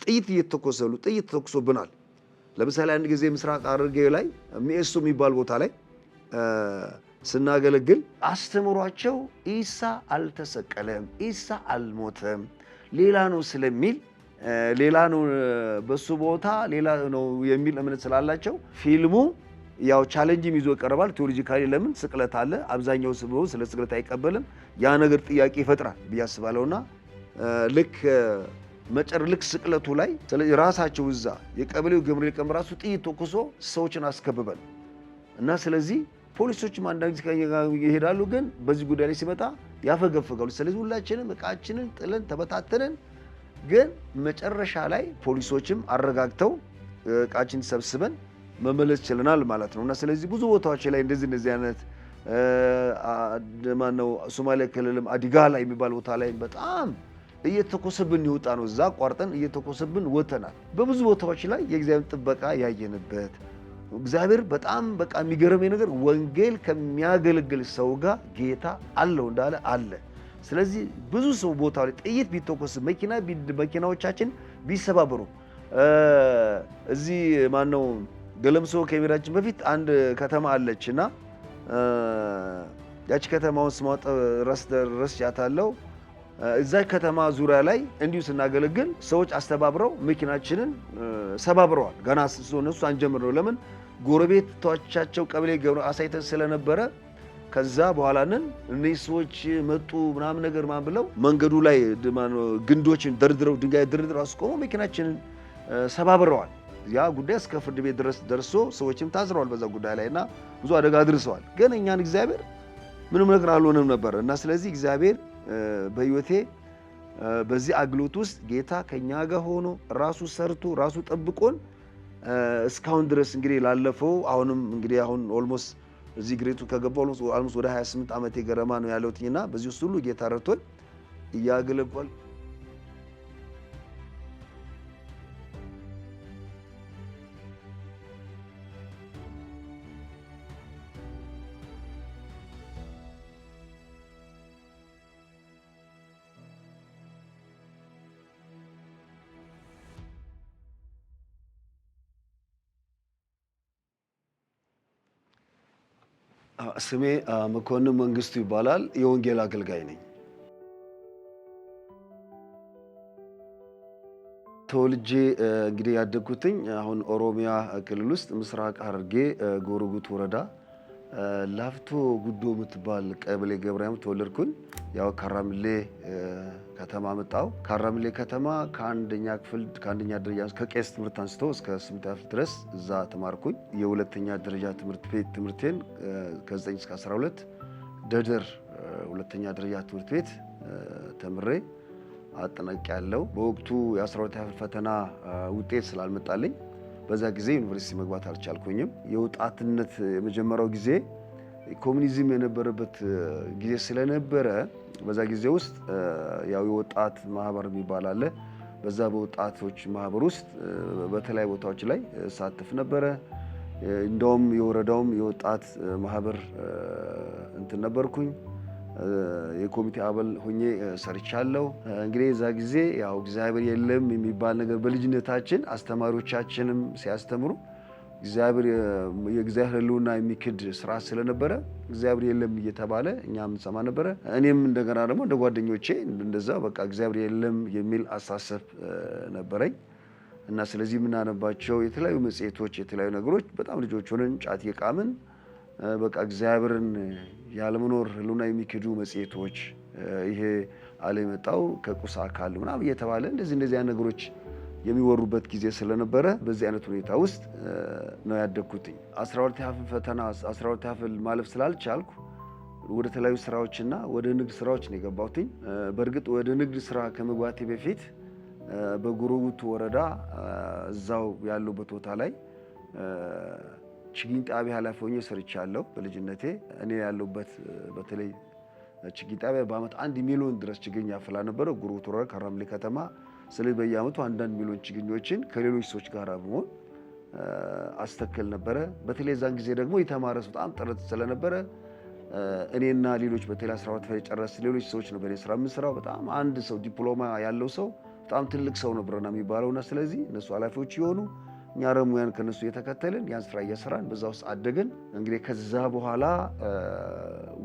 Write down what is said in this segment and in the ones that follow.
ጥይት እየተኮሰሉ ጥይት ተኩሶብናል። ለምሳሌ አንድ ጊዜ ምስራቅ ሐረርጌ ላይ ሚኤሶ የሚባል ቦታ ላይ ስናገለግል አስተምሯቸው ኢሳ አልተሰቀለም፣ ኢሳ አልሞተም፣ ሌላ ነው ስለሚል ሌላ ነው በሱ ቦታ ሌላ ነው የሚል እምነት ስላላቸው ፊልሙ ያው ቻሌንጅም ይዞ ይቀርባል። ቴዎሎጂካሊ ለምን ስቅለት አለ፣ አብዛኛው ሰው ስለ ስቅለት አይቀበልም። ያ ነገር ጥያቄ ይፈጥራል ብዬ አስባለሁና ልክ ስቅለቱ ላይ ስለዚህ ራሳቸው እዛ የቀበሌው ገብሬ ቀም ራሱ ጥይት ተኩሶ ሰዎችን አስከብበን እና ስለዚህ ፖሊሶችም አንዳንድ ጊዜ ይሄዳሉ፣ ግን በዚህ ጉዳይ ላይ ሲመጣ ያፈገፍጋሉ። ስለዚህ ሁላችንም እቃችንን ጥለን ተበታተንን፣ ግን መጨረሻ ላይ ፖሊሶችም አረጋግተው እቃችን ሰብስበን መመለስ ችለናል ማለት ነው። እና ስለዚህ ብዙ ቦታዎች ላይ እንደዚህ አይነት ማነው ሶማሌ ክልልም አዲጋላ የሚባል ቦታ ላይ በጣም እየተኮሰብን ይወጣ ነው። እዛ ቋርጠን እየተኮሰብን ወተናል። በብዙ ቦታዎች ላይ የእግዚአብሔር ጥበቃ ያየንበት እግዚአብሔር በጣም በቃ የሚገርመኝ ነገር ወንጌል ከሚያገለግል ሰው ጋር ጌታ አለው እንዳለ አለ። ስለዚህ ብዙ ሰው ቦታው ላይ ጥይት ቢተኮስ መኪናዎቻችን ቢሰባበሩ እዚህ ማነው ገለምሶ ከሚራችን በፊት አንድ ከተማ አለችና ያቺ ከተማውን ስማጥ ረስቻታለሁ። እዛ ከተማ ዙሪያ ላይ እንዲሁ ስናገለግል ሰዎች አስተባብረው መኪናችንን ሰባብረዋል። ገና እነሱ አንጀምር ነው። ለምን ጎረቤቶቻቸው ቀበሌ ገብረ አሳይተን ስለነበረ ከዛ በኋላንን እነዚህ ሰዎች መጡ ምናምን ነገር ማን ብለው መንገዱ ላይ ግንዶችን ደርድረው ድንጋይ ደርድረው አስቆመው መኪናችንን ሰባብረዋል። ያ ጉዳይ እስከ ፍርድ ቤት ድረስ ደርሶ ሰዎችም ታስረዋል በዛ ጉዳይ ላይና ብዙ አደጋ አድርሰዋል። ግን እኛን እግዚአብሔር ምንም ነገር አልሆነም ነበር እና ስለዚህ እግዚአብሔር በህይወቴ በዚህ አግሎት ውስጥ ጌታ ከኛ ጋር ሆኖ ራሱ ሰርቶ ራሱ ጠብቆን እስካሁን ድረስ እንግዲህ ላለፈው አሁንም እንግዲህ አሁን ኦልሞስት እዚህ ግሬቱ ከገባው ኦልሞስት ወደ 28 ዓመት ገረማ ነው ያለውትና በዚህ ውስጥ ሁሉ ጌታ ረድቶን እያገለገል ስሜ መኮንን መንግስቱ ይባላል። የወንጌል አገልጋይ ነኝ። ተወልጄ እንግዲህ ያደግኩትኝ አሁን ኦሮሚያ ክልል ውስጥ ምስራቅ ሐረርጌ ጎረጉት ወረዳ ላፍቶ ጉዶ የምትባል ቀበሌ ገብርያም ተወለድኩኝ። ያው ካራምሌ ከተማ መጣው። ካራምሌ ከተማ ከአንደኛ ደረጃ ከቄስ ትምህርት አንስቶ እስከ 8ኛ ክፍል ድረስ እዛ ተማርኩኝ። የሁለተኛ ደረጃ ትምህርት ቤት ትምህርቴን ከ9 እስከ 12 ደደር ሁለተኛ ደረጃ ትምህርት ቤት ተምሬ አጠናቅቄያለሁ። በወቅቱ የ12ኛ ክፍል ፈተና ውጤት ስላልመጣልኝ በዛ ጊዜ ዩኒቨርሲቲ መግባት አልቻልኩኝም። የወጣትነት የመጀመሪያው ጊዜ ኮሙኒዝም የነበረበት ጊዜ ስለነበረ በዛ ጊዜ ውስጥ ያው የወጣት ማህበር የሚባል አለ። በዛ በወጣቶች ማህበር ውስጥ በተለያዩ ቦታዎች ላይ ሳተፍ ነበረ። እንደውም የወረዳውም የወጣት ማህበር እንትን ነበርኩኝ። የኮሚቴ አባል ሆኜ ሰርቻለሁ። እንግዲህ እዛ ጊዜ ያው እግዚአብሔር የለም የሚባል ነገር በልጅነታችን አስተማሪዎቻችንም ሲያስተምሩ የእግዚአብሔር ሕልውና የሚክድ ስራ ስለነበረ እግዚአብሔር የለም እየተባለ እኛም እንሰማ ነበረ። እኔም እንደገና ደግሞ እንደ ጓደኞቼ እንደዛ በቃ እግዚአብሔር የለም የሚል አሳሰብ ነበረኝ እና ስለዚህ የምናነባቸው የተለያዩ መጽሔቶች፣ የተለያዩ ነገሮች በጣም ልጆች ሆነን ጫት የቃምን በቃ እግዚአብሔርን ያለመኖር ሕልውና የሚክዱ መጽሔቶች ይሄ አለ የመጣው ከቁስ አካል ምናምን እየተባለ እንደዚህ ነገሮች የሚወሩበት ጊዜ ስለነበረ በዚህ አይነት ሁኔታ ውስጥ ነው ያደግኩትኝ። 12ኛ ክፍል ፈተና 12ኛ ክፍል ማለፍ ስላልቻልኩ ወደ ተለያዩ ስራዎችና ወደ ንግድ ስራዎች ነው የገባሁትኝ። በእርግጥ ወደ ንግድ ስራ ከመግባቴ በፊት በጎረጉት ወረዳ እዛው ያለበት ቦታ ላይ ችግኝ ጣቢያ ኃላፊ ሆኜ ሰርቻለሁ በልጅነቴ። እኔ ያለሁበት በተለይ ችግኝ ጣቢያ በአመት 1 ሚሊዮን ድረስ ችግኝ ያፈላ ነበረ ጎረጉት ወረዳ ካራምሌ ከተማ። ስለዚህ በየአመቱ 1 ሚሊዮን ችግኞችን ከሌሎች ሰዎች ጋር በመሆን አስተክል ነበረ። በተለይ ዛን ጊዜ ደግሞ የተማረ ሰው በጣም ጥረት ስለነበረ እኔና ሌሎች በተለይ 12 ፈይ ጨረስ ሌሎች ሰዎች ነው በኔ ስራ የምንሰራው። በጣም አንድ ሰው ዲፕሎማ ያለው ሰው በጣም ትልቅ ሰው ነበርና የሚባለውና ስለዚህ እነሱ ኃላፊዎች ይሆኑ እኛ ደግሞ ያን ከነሱ የተከተልን ያን ስራ እየሰራን በዛ ውስጥ አደግን። እንግዲህ ከዛ በኋላ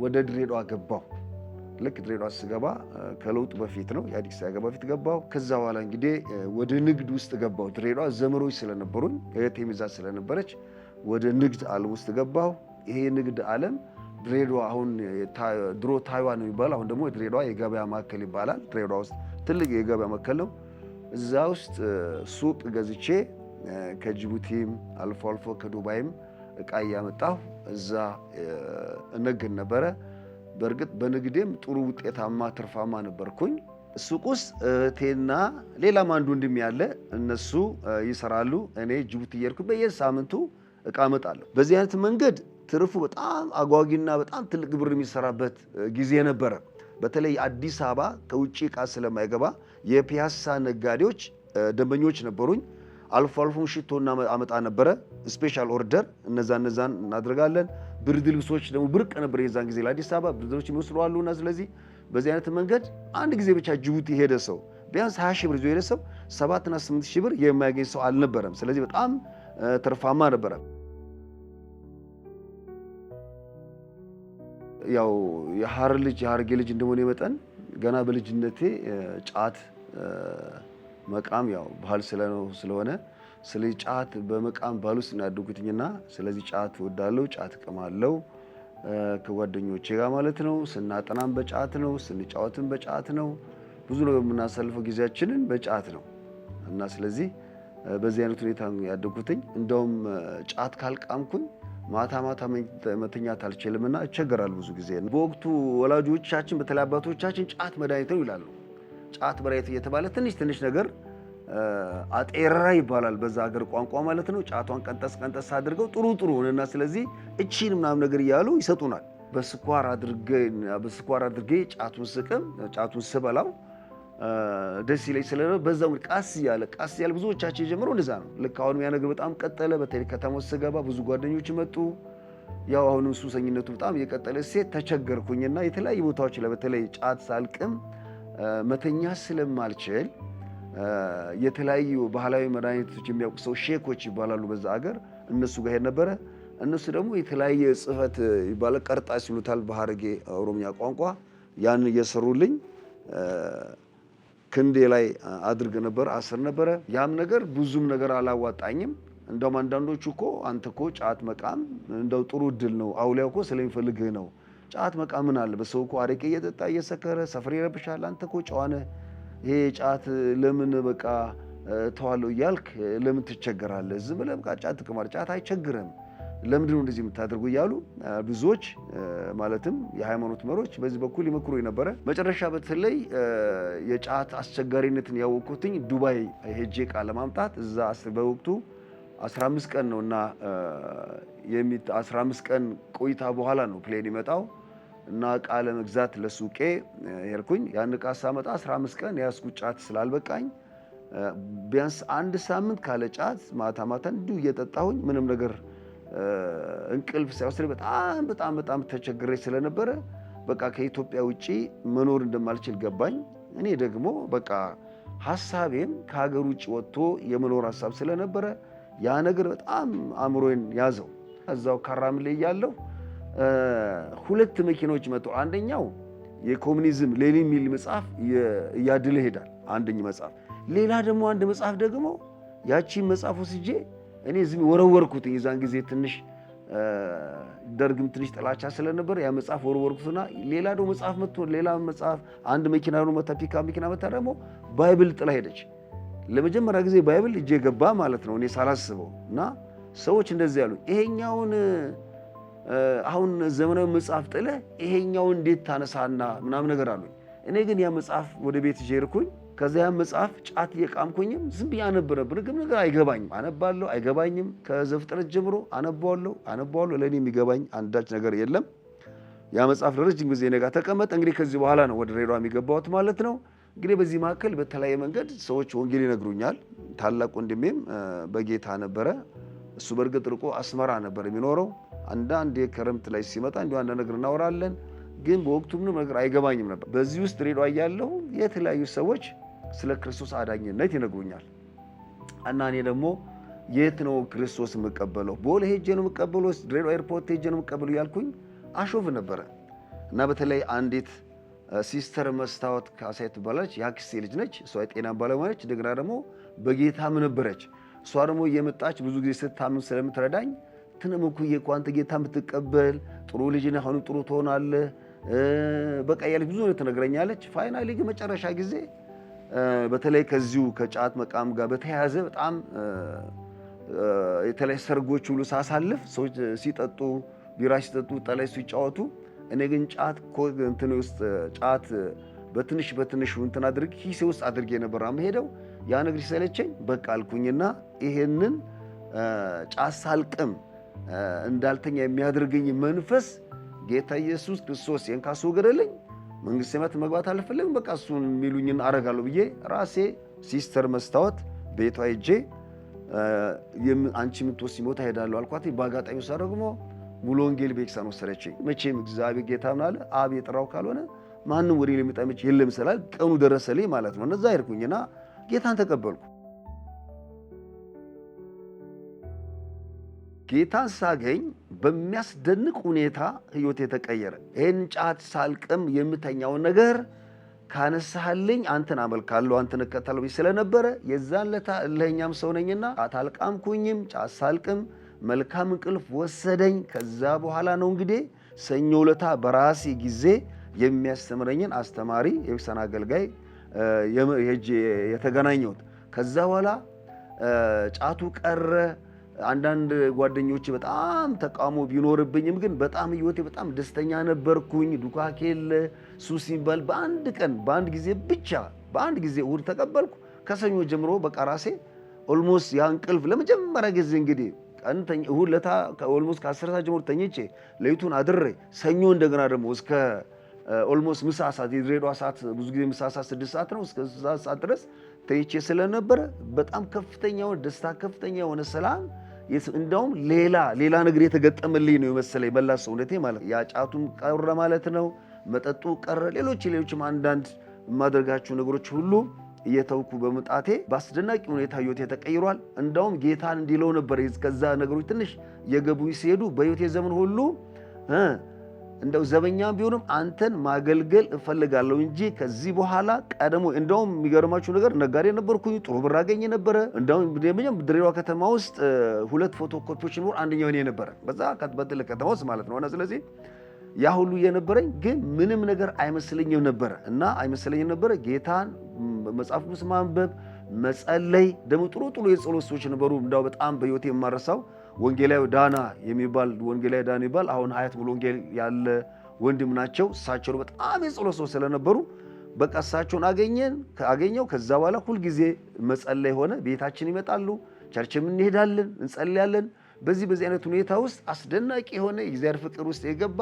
ወደ ድሬዳዋ ገባሁ። ልክ ድሬዳዋ ስገባ ከለውጡ በፊት ነው የአዲስ አበባ በፊት ገባሁ። ከዛ በኋላ እንግዲህ ወደ ንግድ ውስጥ ገባሁ። ድሬዳዋ ዘመዶች ስለነበሩኝ እህቴም እዛ ስለነበረች ወደ ንግድ ዓለም ውስጥ ገባሁ። ይሄ ንግድ ዓለም ድሬዳዋ አሁን ድሮ ታይዋን ነው የሚባለው፣ አሁን ደግሞ ድሬዳዋ የገበያ ማዕከል ይባላል። ድሬዳዋ ውስጥ ትልቅ የገበያ ማዕከል ነው። እዛ ውስጥ ሱቅ ገዝቼ ከጅቡቲም አልፎ አልፎ ከዱባይም እቃ እያመጣሁ እዛ እነግድ ነበረ። በእርግጥ በንግዴም ጥሩ ውጤታማ ትርፋማ ነበርኩኝ። ሱቅ ውስጥ እህቴና ሌላም አንድ ወንድም ያለ እነሱ ይሰራሉ። እኔ ጅቡቲ እየሄድኩ በየሳምንቱ እቃ እመጣለሁ። በዚህ አይነት መንገድ ትርፉ በጣም አጓጊና በጣም ትልቅ ብር የሚሰራበት ጊዜ ነበረ። በተለይ አዲስ አበባ ከውጭ እቃ ስለማይገባ የፒያሳ ነጋዴዎች ደንበኞች ነበሩኝ። አልፎ አልፎ ሽቶና አመጣ ነበረ ስፔሻል ኦርደር፣ እነዛን እናደርጋለን። ብርድ ልብሶች ደግሞ ብርቅ ነበር የዛን ጊዜ ለአዲስ አበባ ብርድ ልብሶች የሚወስዱ አሉና ስለዚህ በዚህ አይነት መንገድ አንድ ጊዜ ብቻ ጅቡቲ ሄደ ሰው ቢያንስ 20 ሺህ ብር ይዞ ሄደ ሰው 7 እና 8 ሺህ ብር የማያገኝ ሰው አልነበረም። ስለዚህ በጣም ትርፋማ ነበረ። ያው የሐረርጌ ልጅ እንደሆነ መጠን ገና በልጅነቴ ጫት መቃም ያው ባህል ስለሆነ ስለዚህ ጫት በመቃም ባህል ውስጥ ነው ያደጉትኝና ስለዚህ ጫት እወዳለሁ፣ ጫት እቅማለሁ ከጓደኞቼ ጋር ማለት ነው። ስናጠናም በጫት ነው፣ ስንጫወትም በጫት ነው። ብዙ ነገር የምናሳልፈው ጊዜያችንን በጫት ነው እና ስለዚህ በዚህ አይነት ሁኔታ ያደጉትኝ። እንደውም ጫት ካልቃምኩኝ ማታ መተኛት አልችልምና እቸገራለሁ ብዙ ጊዜ። በወቅቱ ወላጆቻችን በተለይ አባቶቻችን ጫት መድኃኒት ነው ይላሉ። ጫት መድኃኒት እየተባለ ትንሽ ነገር አጤራ ይባላል በዛ ሀገር ቋንቋ ማለት ነው። ጫቷን ቀንጠስ አድርገው ጥሩ ሆነና ስለዚህ እቺን ምናምን ነገር እያሉ ይሰጡናል። በስኳር አድርጌ ጫቱን ስቅም ጫቱን ስበላው ደስ ይለኝ ስለነበር በዛው ቃስ ያለ ብዙዎቻችን ጀምሮ እንደዛ ነው። ልክ አሁንም ያ ነገር በጣም ቀጠለ። በተለይ ከተማ ውስጥ ስገባ ብዙ ጓደኞች መጡ። ያው አሁንም ሱሰኝነቱ በጣም እየቀጠለ ሴት ተቸገርኩኝና የተለያዩ ቦታዎች ላይ በተለይ ጫት ሳልቅም መተኛ ስለማልችል የተለያዩ ባህላዊ መድኃኒቶች የሚያውቁ ሰው ሼኮች ይባላሉ በዛ ሀገር፣ እነሱ ጋር ሄድ ነበረ። እነሱ ደግሞ የተለያየ ጽህፈት ይባላል ቀርጣስ ይሉታል በሐረርጌ ኦሮምኛ ቋንቋ። ያን እየሰሩልኝ ክንዴ ላይ አድርግ ነበር አስር ነበረ። ያም ነገር ብዙም ነገር አላዋጣኝም። እንደውም አንዳንዶቹ እኮ አንተ እኮ ጫት መቃም እንደው ጥሩ እድል ነው፣ አውሊያው እኮ ስለሚፈልግህ ነው። ጫት መቃም ምን አለ በሰው እኮ አረቄ እየጠጣ እየሰከረ ሰፈር ይረብሻል። አንተ እኮ ጨዋነ ይሄ ጫት ለምን በቃ ተዋለው እያልክ ለምን ትቸገራለህ? ዝም ብለህ በቃ ጫት ትቅማል፣ ጫት አይቸግርም፣ ለምንድን ነው እንደዚህ የምታደርጉ እያሉ ብዙዎች ማለትም የሃይማኖት መሪዎች በዚህ በኩል ይመክሩ ነበረ። መጨረሻ በተለይ የጫት አስቸጋሪነትን ያወቅኩትኝ ዱባይ ሄጄ ዕቃ ለማምጣት እዛ በወቅቱ 15 ቀን ነውና 15 ቀን ቆይታ በኋላ ነው ፕሌን ይመጣው እና ዕቃ ለመግዛት ለሱቄ ሄድኩኝ። ያን ዕቃ ሳመጣ 15 ቀን ያስኩት ጫት ስላልበቃኝ ቢያንስ አንድ ሳምንት ካለ ጫት ማታ እንዲሁ እየጠጣሁኝ ምንም ነገር እንቅልፍ ሳይወስድ በጣም ተቸግሬ ስለነበረ በቃ ከኢትዮጵያ ውጪ መኖር እንደማልችል ገባኝ። እኔ ደግሞ በቃ ሐሳቤም ከሀገር ውጪ ወጥቶ የመኖር ሐሳብ ስለነበረ ያ ነገር በጣም አእምሮዬን ያዘው። እዛው ካራምሌ እያለሁ 2 መኪናዎች መጡ። አንደኛው የኮሙኒዝም ሌኒን የሚል መጽሐፍ እያድል ይሄዳል አንደኛው መጽሐፍ። ሌላ ደግሞ አንድ መጽሐፍ ደግሞ ያቺን መጽሐፍ ወስጄ እኔ ዝም ወረወርኩት። የዛን ጊዜ ትንሽ ደርግም ትንሽ ጥላቻ ስለነበር ያ መጽሐፍ ወረወርኩትና ሌላ ደግሞ መጽሐፍ መጥቶ ሌላ መጽሐፍ አንድ መኪና ነው መጣ፣ ፒክአፕ መኪና መጣ ደግሞ ባይብል ጥላ ሄደች። ለመጀመሪያ ጊዜ ባይብል እጄ ገባ ማለት ነው እኔ ሳላስበው። እና ሰዎች እንደዚህ ያሉ ይሄኛውን አሁን ዘመናዊ መጽሐፍ ጥለ ይሄኛውን እንዴት ታነሳና ምናምን ነገር አሉኝ። እኔ ግን ያ መጽሐፍ ወደ ቤት ጀርኩኝ። ከዛ ያ መጽሐፍ ጫት እየቃምኩኝም ዝም ብዬ አነብ ነበር። ግን ነገር አይገባኝም፣ አነባለሁ አይገባኝም። ከዘፍጥረት ጀምሮ አነባዋለሁ ለኔ የሚገባኝ አንዳች ነገር የለም። ያ መጽሐፍ ለረጅም ጊዜ ነገ ተቀመጠ። እንግዲህ ከዚህ በኋላ ነው ወደ ድሬዳዋ የሚገባውት ማለት ነው። እንግዲህ በዚህ መካከል በተለያየ መንገድ ሰዎች ወንጌል ይነግሩኛል። ታላቅ ወንድሜም በጌታ ነበረ። እሱ በእርግጥ ርቆ አስመራ ነበር የሚኖረው። አንዳንድ የክረምት ላይ ሲመጣ እንዲሁ አንድ ነገር እናወራለን። ግን በወቅቱ ምንም ነገር አይገባኝም ነበር። በዚህ ውስጥ ድሬዳዋ እያለሁ የተለያዩ ሰዎች ስለ ክርስቶስ አዳኝነት ይነግሩኛል። እና እኔ ደግሞ የት ነው ክርስቶስ የምቀበለው? ቦሌ ሄጄ ነው የምቀበለው? ድሬዳዋ ኤርፖርት ሄጄ ነው የምቀበለው? ያልኩኝ አሾፍ ነበረ። እና በተለይ አንዲት ሲስተር መስታወት ካሳይ ትባላለች። የአክስቴ ልጅ ነች። እሷ የጤና ባለሙያ ነች። እንደገና ደግሞ በጌታም ነበረች። እሷ ደግሞ እየመጣች ብዙ ጊዜ ስታምን ስለምትረዳኝ ትነምኩዬ እኮ አንተ ጌታ የምትቀበል ጥሩ ልጅ ነህ፣ አሁንም ጥሩ ትሆናለህ በቃ ያለች ብዙ ነው ትነግረኛለች። ፋይናሊ ግን መጨረሻ ጊዜ በተለይ ከዚሁ ከጫት መቃም ጋር በተያያዘ በጣም የተለያዩ ሰርጎች ሁሉ ሳሳልፍ ሰዎች ሲጠጡ ቢራ ሲጠጡ ጠላይ ሲጫወቱ እኔ ግን ጫት እንትን ውስጥ ጫት በትንሽ እንትን አድርጌ ኪሴ ውስጥ አድርጌ ነበር የምሄደው። ያ ነገር ሲሰለቸኝ በቃ አልኩኝና ይሄንን ጫት ሳልቅም እንዳልተኛ የሚያደርገኝ መንፈስ ጌታ ኢየሱስ ክርስቶስ የንካሱ ገደለኝ መንግስተ ሰማያት መግባት አልፈልግም፣ በቃ እሱን የሚሉኝን አረጋለሁ ብዬ ራሴ ሲስተር መስታወት ቤቷ ሄጄ አንቺ የምትወስኝ ቦታ ሄዳለሁ አልኳት። በአጋጣሚ እሷ ደግሞ ሙሉ ወንጌል ቤተክርስቲያን ወሰደችኝ። መቼም እግዚአብሔር ጌታ ምን አለ አብ የጠራው ካልሆነ ማንም ወደ ሊመጣ የለም ስላል ቀኑ ደረሰልኝ ማለት ነው። እነዛ ሄድኩኝና ጌታን ተቀበልኩ። ጌታን ሳገኝ በሚያስደንቅ ሁኔታ ህይወቴ ተቀየረ። ይሄን ጫት ሳልቅም የምተኛውን ነገር ካነሳህልኝ አንተን አመልካለሁ አንተን እከተላለሁ ስለነበረ የዛን ለታ ለኛም ሰው ነኝና ጫት አልቃምኩኝም። ጫት ሳልቅም መልካም እንቅልፍ ወሰደኝ። ከዛ በኋላ ነው እንግዲህ ሰኞ ለታ በራሴ ጊዜ የሚያስተምረኝን አስተማሪ የቤተክርስቲያን አገልጋይ የተገናኘሁት። ከዛ በኋላ ጫቱ ቀረ። አንዳንድ ጓደኞቼ በጣም ተቃውሞ ቢኖርብኝም ግን በጣም ህይወቴ በጣም ደስተኛ ነበርኩኝ። ዱካኬ የለ ሱስ ሲባል በአንድ ጊዜ ብቻ በአንድ ጊዜ እሑድ ተቀበልኩ። ከሰኞ ጀምሮ በቃ ራሴ ኦልሞስት ያ እንቅልፍ ለመጀመሪያ ጊዜ እንግዲህ እሑድ ለታ ኦልሞስት ከ10 ሰዓት ጀምሮ ተኝቼ ሌሊቱን አድሬ ሰኞ እንደገና ደግሞ እስከ ኦልሞስት ምሳ ሰዓት የድሬዳዋ ሰዓት ብዙ ጊዜ ምሳ ሰዓት 6 ሰዓት ነው እስከ 6 ሰዓት ድረስ ተኝቼ ስለነበረ በጣም ከፍተኛ የሆነ ደስታ ከፍተኛ የሆነ ሰላም እንደውም ሌላ ነገር የተገጠመልኝ ነው የመሰለኝ በላ ሰውነቴ ማለት ያ ጫቱም ቀረ ማለት ነው። መጠጡ ቀረ። ሌሎችም አንዳንድ የማደርጋቸው ነገሮች ሁሉ እየተውኩ በመጣቴ በአስደናቂ ሁኔታ ህይወቴ ተቀይሯል። እንደውም ጌታን እንዲለው ነበር ከዛ ነገሮች ትንሽ የገቡኝ ሲሄዱ በህይወቴ ዘመን ሁሉ እንደው ዘበኛም ቢሆንም አንተን ማገልገል እፈልጋለሁ እንጂ ከዚህ በኋላ ቀደሞ እንደውም የሚገርማችሁ ነገር ነጋዴ ነበርኩኝ። ጥሩ ብር አገኘ ነበረ። እንደውም ድሬዳዋ ከተማ ውስጥ 2 ፎቶኮፒዎች ኖር አንደኛው እኔ ነበረ በዛ በትልቅ ከተማ ውስጥ ማለት ነው። እና ስለዚህ ያ ሁሉ የነበረኝ ግን ምንም ነገር አይመስለኝም ነበረ ጌታን መጽሐፍ ቅዱስ ማንበብ መጸለይ ደግሞ ጥሩ የጸሎት ሰዎች ነበሩ። እንዳው በጣም በህይወቴ የማረሳው ወንጌላዊ ዳና የሚባል አሁን ሀያት ሙሉ ወንጌል ያለ ወንድም ናቸው። እሳቸው በጣም የጸሎት ሰው ስለነበሩ በቃ እሳቸውን አገኘው። ከዛ በኋላ ሁል ጊዜ መጸለይ ሆነ። ቤታችን ይመጣሉ፣ ቸርችም እንሄዳለን፣ እንጸልያለን። በዚህ አይነት ሁኔታ ውስጥ አስደናቂ የሆነ የእግዚአብሔር ፍቅር ውስጥ የገባ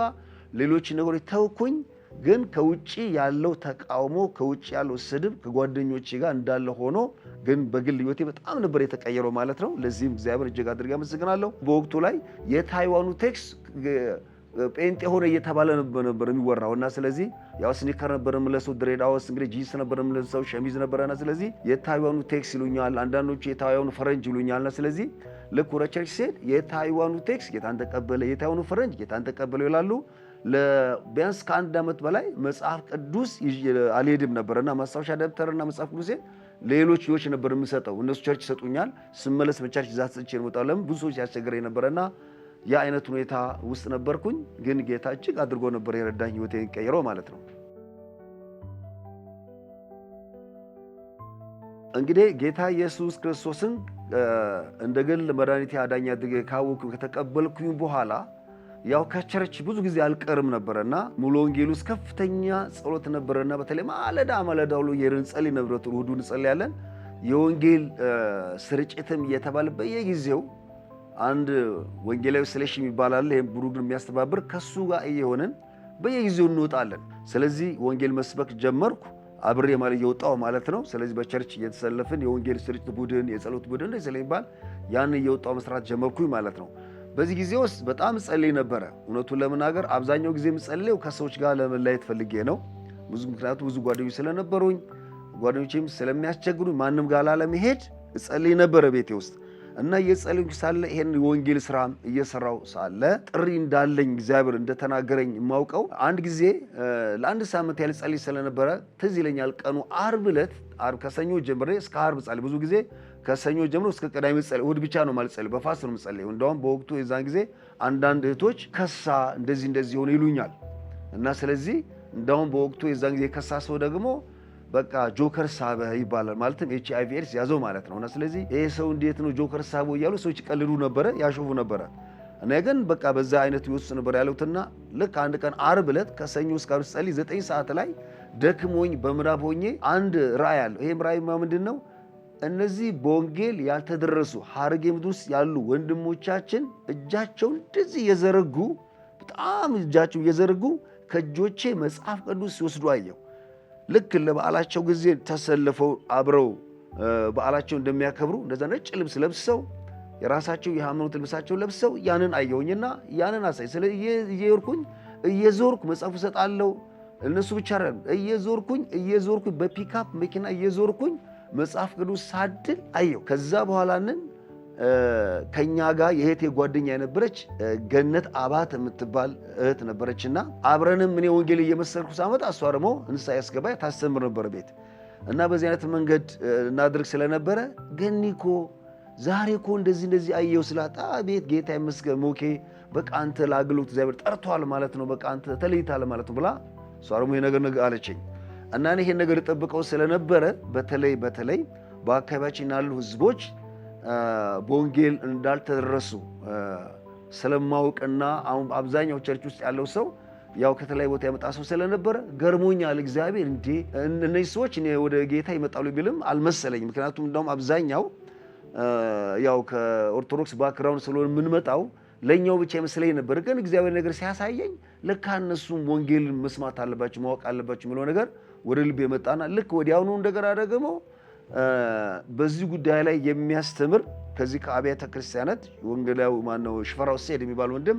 ሌሎች ነገሮች ተውኩኝ። ግን ከውጪ ያለው ተቃውሞ ከውጪ ያለው ስድብ ከጓደኞቼ ጋር እንዳለ ሆኖ ግን በግል ህይወቴ በጣም ነበር የተቀየረው ማለት ነው። ለዚህም እግዚአብሔር እጅግ አድርጌ አመሰግናለሁ። በወቅቱ ላይ የታይዋኑ ቴክስ ጴንጤ ሆነ እየተባለ ነበር የሚወራው እና ስለዚህ ያው ስኒከር ነበር የምለብሰው ድሬዳዋ ውስጥ እንግዲህ ጂንስ ነበር የምለብሰው ሸሚዝ ነበርና ስለዚህ የታይዋኑ ቴክስ ይሉኛል፣ አንዳንዶቹ የታይዋኑ ፈረንጅ ይሉኛልና ስለዚህ ልክ ወደ ቸርች ሲሄድ የታይዋኑ ቴክስ ጌታን ተቀበለ፣ የታይዋኑ ፈረንጅ ጌታን ተቀበለ ይላሉ። ለቢያንስ ከ1 ዓመት በላይ መጽሐፍ ቅዱስ አልሄድም ነበርና ማስታወሻ ደብተርና መጽሐፍ ቅዱሴን ሌሎች ነበር የምሰጠው። እነሱ ቸርች ይሰጡኛል። ስመለስ በቸርች ዛት ጽቼ ነው የምወጣው። ለምን ብዙ ሰዎች ያስቸግረኝ ነበርና ያ አይነት ሁኔታ ውስጥ ነበርኩኝ። ግን ጌታ እጅግ አድርጎ ነበር የረዳኝ ህይወቴን ቀይረው ማለት ነው። እንግዲህ ጌታ ኢየሱስ ክርስቶስን እንደ ግል መድኃኒቴ አዳኝ አድርጌ ካወቅኩ ከተቀበልኩኝ በኋላ ያው ከቸርች ብዙ ጊዜ አልቀርም ነበርና ሙሉ ወንጌል ውስጥ ከፍተኛ ጸሎት ነበርና በተለይ ማለዳ ሁሉ የርንጸልይ ነበር። እሑዱን እንጸልያለን። የወንጌል ስርጭትም እየተባለ በየጊዜው አንድ ወንጌላዊ ስለሽ ይባላል ይሄን ቡሩግን የሚያስተባብር ከሱ ጋር እየሆነን በየጊዜው እንወጣለን። ስለዚህ ወንጌል መስበክ ጀመርኩ። አብሬ ማለት እየወጣው ማለት ነው። ስለዚህ በቸርች እየተሰለፍን የወንጌል ስርጭት ቡድን የጸሎት ቡድን እንደዚህ ስለሚባል ያን እየወጣው መስራት ጀመርኩኝ ማለት ነው። በዚህ ጊዜ ውስጥ በጣም ጸልይ ነበረ። እውነቱን ለመናገር አብዛኛው ጊዜ የምጸልየው ከሰዎች ጋር ለመለያየት ፈልጌ ነው። ምክንያቱም ብዙ ጓደኞች ስለነበሩኝ ጓደኞቼም ስለሚያስቸግሩኝ ማንም ጋር ላለመሄድ እጸልይ ነበር ቤቴ ውስጥ እና እየጸለይኩ ሳለ ይሄን የወንጌል ስራ እየሰራው ሳለ ጥሪ እንዳለኝ እግዚአብሔር እንደተናገረኝ የማውቀው አንድ ጊዜ ለአንድ ሳምንት ያህል ጸልይ ስለነበረ ትዝ ይለኛል። ቀኑ ዓርብ ዕለት ከሰኞ ጀምሬ እስከ ዓርብ ጸልይ። ብዙ ጊዜ ከሰኞ ጀምሮ እስከ ቅዳሜ ጸልይ፣ እሑድ ብቻ ነው ማለት ጸልይ፣ በፋስት ነው ጸልይ። እንደውም በወቅቱ የዛን ጊዜ አንዳንድ እህቶች ከሳ እንደዚህ ሆነ ይሉኛል እና ስለዚህ እንደውም በወቅቱ የዛን ጊዜ ከሳ ሰው ደግሞ በቃ ጆከር ሳበ ይባላል። ማለትም HIV ኤድስ ያዘው ማለት ነውና ስለዚህ ይሄ ሰው እንዴት ነው ጆከር ሳበው እያሉ ሰዎች ይቀልዱ ነበረ፣ ያሾፉ ነበረ። እኔ ግን በቃ በዛ አይነት ውስጥ ነበር ያለሁትና ልክ አንድ ቀን ዓርብ ዕለት ከሰኞ እስከ ዓርብ ጸልይ 9 ሰዓት ላይ ደክሞኝ በምዕራብ ሆኜ አንድ ራእይ አለ። ይሄ ራእይ ምንድነው? እነዚህ በወንጌል ያልተደረሱ ሐረግ ምድር ውስጥ ያሉ ወንድሞቻችን እጃቸውን እንደዚህ እየዘረጉ በጣም እጃቸው እየዘረጉ ከእጆቼ መጽሐፍ ቅዱስ ሲወስዱ አየሁ። ልክ ለበዓላቸው ጊዜ ተሰልፈው አብረው በዓላቸው እንደሚያከብሩ እንደዛ ነጭ ልብስ ለብሰው የራሳቸው የሃይማኖት ልብሳቸው ለብሰው ያንን አየሁኝና ያንን አሳይ። ስለዚህ እየዞርኩ መጽሐፍ እሰጣለሁ። እነሱ ብቻ አይደለም እየዞርኩኝ በፒካፕ መኪና እየዞርኩኝ መጽሐፍ ቅዱስ ሳድል አየሁ። ከዛ በኋላንን ከኛ ጋር የእህቴ ጓደኛ የነበረች ገነት አባት የምትባል እህት ነበረችና አብረንም እኔ ወንጌል እየመሰልኩ ሳመጣ እሷ ደግሞ እንስሳ ያስገባ ታስተምር ነበር ቤት እና በዚህ አይነት መንገድ እናድርግ ስለነበረ ገኒኮ ዛሬ እኮ እንደዚህ አየሁ ስላጣ ቤት ጌታ ይመስገን ሞኬ በቃ አንተ ለአገልግሎት እግዚአብሔር ጠርቷል ማለት ነው፣ በቃ አንተ ተለይታል ማለት ነው ብላ እሷ ደግሞ የነገር አለችኝ እና እኔ ይሄን ነገር ጠብቀው ስለነበረ በተለይ በአካባቢያችን ያሉ ህዝቦች በወንጌል እንዳልተደረሱ ስለማውቅና አሁን አብዛኛው ቸርች ውስጥ ያለው ሰው ያው ከተለያየ ቦታ ያመጣ ሰው ስለነበረ ገርሞኛል። እግዚአብሔር እንዴ እነዚህ ሰዎች እኔ ወደ ጌታ ይመጣሉ ቢልም አልመሰለኝም። ምክንያቱም እንደውም አብዛኛው ያው ከኦርቶዶክስ ባክግራውንድ ስለሆነ የምንመጣው ለኛው ብቻ ይመስለኝ ነበር። ግን እግዚአብሔር ነገር ሲያሳየኝ ለካ እነሱም ወንጌል መስማት አለባቸው ማወቅ አለባቸው የሚለው ነገር ወደ ልቤ መጣና ልክ ወዲያውኑ እንደገና ደግሞ በዚህ ጉዳይ ላይ የሚያስተምር ከዚህ ከአብያተ ክርስቲያናት ወንጌላዊ ማነው ሽፈራው ሰይድ የሚባል ወንድም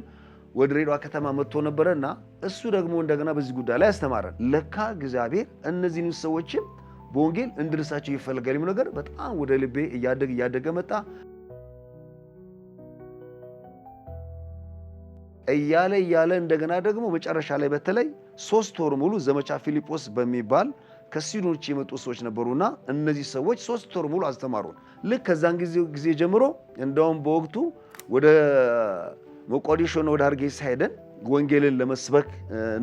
ወደ ድሬዳዋ ከተማ መጥቶ ነበርና እሱ ደግሞ እንደገና በዚህ ጉዳይ ላይ ያስተማረን። ለካ እግዚአብሔር እነዚህን ሰዎችም በወንጌል እንድርሳቸው ይፈልጋል የሚለው ነገር በጣም ወደ ልቤ እያደገ መጣ። እያለ እንደገና ደግሞ መጨረሻ ላይ በተለይ 3 ወር ሙሉ ዘመቻ ፊልጶስ በሚባል ከሲኖች የመጡ ሰዎች ነበሩና እነዚህ ሰዎች 3 ወር ሙሉ አስተማሩን። ልክ ከዛን ጊዜ ጀምሮ እንደውም በወቅቱ ወደ ሞቃዲሾ ነው ወደ ሀርጌሳ ሄደን ወንጌልን ለመስበክ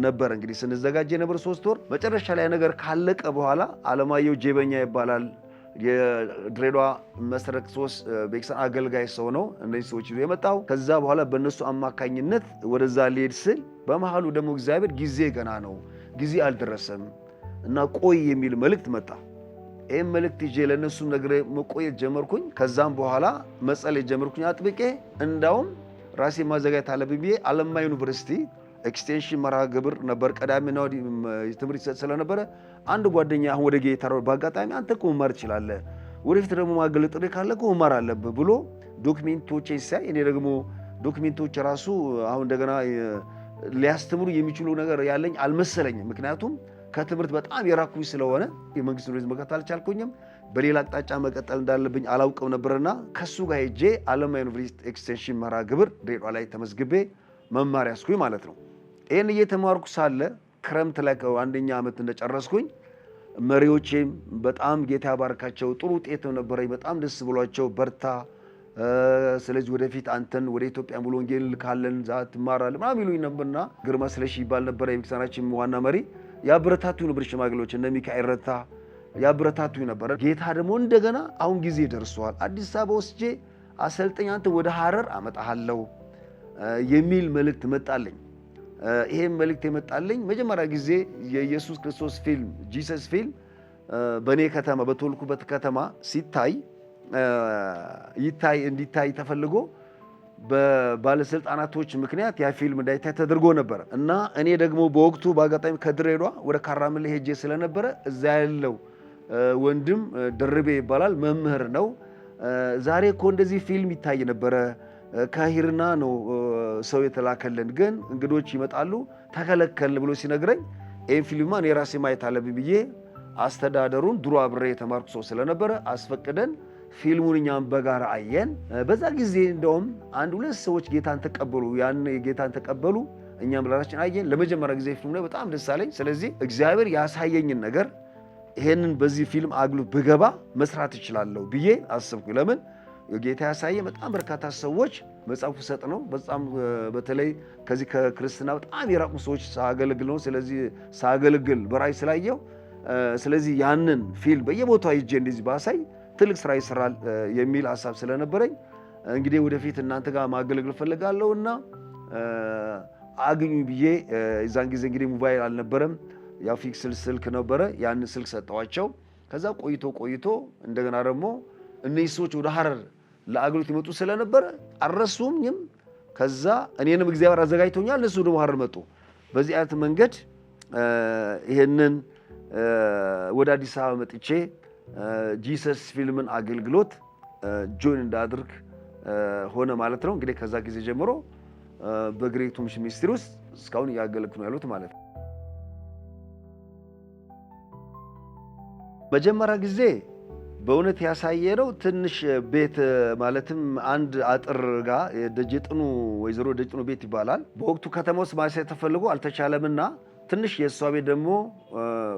ነበር እንግዲህ ስንዘጋጅ ነበር 3 ወር። መጨረሻ ላይ ነገር ካለቀ በኋላ አለማየሁ ጄበኛ ይባላል የድሬዳዋ መሰረት ክርስቶስ ቤተክርስቲያን አገልጋይ ሰው ነው እነዚህ ሰዎች ይዞ የመጣው። ከዛ በኋላ በእነሱ አማካኝነት ወደዛ ሊሄድ ስል በመሃሉ ደግሞ እግዚአብሔር ጊዜ ገና ነው ጊዜ አልደረሰም እና ቆይ የሚል መልእክት መጣ። ይሄን መልእክት ይዤ ለነሱ ነገር መቆየት ጀመርኩኝ። ከዛም በኋላ መጸለይ ጀመርኩኝ አጥብቄ። እንዳውም ራሴ ማዘጋጀት አለብኝ ብዬ አለማያ ዩኒቨርሲቲ ኤክስቴንሽን መርሃ ግብር ነበር ቀዳሚና ትምህርት ይሰጥ ስለነበረ አንድ ጓደኛ አሁን ወደ ጌታ በአጋጣሚ አንተ እኮ መማር ትችላለህ፣ ወደፊት ደግሞ ማገልገል ጥሪ ካለ እኮ መማር አለብህ ብሎ ዶክሜንቶቼን ሲያይ እኔ ደግሞ ዶክሜንቶች ራሱ አሁን እንደገና ሊያስተምሩ የሚችሉ ነገር ያለኝ አልመሰለኝም። ምክንያቱም ከትምህርት በጣም የራኩኝ ስለሆነ የመንግስት ዩኒቨርሲቲ መከታተል አልቻልኩኝም። በሌላ አቅጣጫ መቀጠል እንዳለብኝ አላውቅም ነበርና ከሱ ጋር ሄጄ አለማያ ዩኒቨርሲቲ ኤክስቴንሽን መርሃ ግብር ድሬዳዋ ላይ ተመዝግቤ መማር ያስኩኝ ማለት ነው። ይሄን እየተማርኩ ሳለ ክረምት ላይ አንደኛ ዓመት እንደጨረስኩኝ መሪዎቼም በጣም ጌታ ያባርካቸው ጥሩ ውጤት ነበረኝ። በጣም ደስ ብሏቸው በርታ፣ ስለዚህ ወደፊት አንተን ወደ ኢትዮጵያ ሙሉ ወንጌል ልካለን ዛት ትማራለህ ምናምን ይሉኝ ነበርና ግርማ ስለሺ ይባል ነበር የቤተክርስቲያናችን ዋና መሪ። ያበረታቱኝ ነበር ሽማግሌዎች እነ ሚካኤል ረታ ያበረታቱኝ ነበር። ጌታ ደግሞ እንደገና አሁን ጊዜ ደርሷል፣ አዲስ አበባ ወስጄ አሰልጠኝ አንተ ወደ ሐረር አመጣሃለሁ የሚል መልእክት መጣልኝ። ይሄን መልእክት የመጣልኝ መጀመሪያ ጊዜ የኢየሱስ ክርስቶስ ፊልም ጂሰስ ፊልም በኔ ከተማ በተወልኩበት ከተማ እንዲታይ ተፈልጎ በባለስልጣናቶች ምክንያት ያ ፊልም እንዳይታይ ተደርጎ ነበር እና እኔ ደግሞ በወቅቱ በአጋጣሚ ከድሬዳዋ ወደ ካራምሌ ሄጄ ስለነበረ እዛ ያለው ወንድም ደርቤ ይባላል መምህር ነው። ዛሬ እኮ እንደዚህ ፊልም ይታይ ነበረ ከሂርና ነው ሰው የተላከልን፣ ግን እንግዶች ይመጣሉ ተከለከልን ብሎ ሲነግረኝ ይህን ፊልምማ እኔ ራሴ ማየት አለብኝ ብዬ አስተዳደሩን ድሮ አብሬ የተማርኩ ሰው ስለነበረ አስፈቅደን ፊልሙን እኛም በጋራ አየን። በዛ ጊዜ እንደውም አንድ ሁለት ሰዎች ጌታን ተቀበሉ። ያን ጌታን ተቀበሉ፣ እኛም ለራሳችን አየን። ለመጀመሪያ ጊዜ ፊልሙ ላይ በጣም ደስ አለኝ። ስለዚህ እግዚአብሔር ያሳየኝን ነገር ይሄንን በዚህ ፊልም አገልግሎት ብገባ መስራት እችላለሁ ብዬ አሰብኩ። ለምን ጌታ ያሳየ በጣም በርካታ ሰዎች መጽሐፉ ሰጥ ነው። በጣም በተለይ ከዚህ ከክርስትና በጣም የራቁ ሰዎች ሳገለግል ነው። ስለዚህ ሳገለግል በራእይ ስላየው ስለዚህ ያንን ፊልም በየቦታው ይዤ እንደዚህ ባሳይ ትልቅ ስራ ይሰራል የሚል ሐሳብ ስለነበረኝ እንግዲህ ወደፊት እናንተ ጋር ማገለግል ፈልጋለሁና አግኙ ብዬ እዛን ጊዜ እንግዲህ ሞባይል አልነበረም፣ ያው ፊክስ ስልክ ነበረ። ያን ስልክ ሰጠዋቸው። ከዛ ቆይቶ እንደገና ደግሞ እነዚህ ሰዎች ወደ ሐረር ለአገልግሎት ይመጡ ስለነበረ አልረሱኝም። ከዛ እኔንም እግዚአብሔር አዘጋጅቶኛል፣ እነሱ ደግሞ ሐረር መጡ። በዚህ አይነት መንገድ ይሄንን ወደ አዲስ አበባ መጥቼ ጂሰስ ፊልምን አገልግሎት ጆይን እንዳድርግ ሆነ ማለት ነው። እንግዲህ ከዛ ጊዜ ጀምሮ በግሬቱ ሚሽን ሚኒስትሪ ውስጥ እስካሁን እያገለግሉ ነው ያሉት ማለት ነው። መጀመሪያ ጊዜ በእውነት ያሳየነው ትንሽ ቤት ማለትም አንድ አጥር ጋር ደጅጥኑ ወይዘሮ ደጅጥኑ ቤት ይባላል። በወቅቱ ከተማ ውስጥ ማሳየት ተፈልጎ አልተቻለምና ትንሽ የእሷ ቤት ደግሞ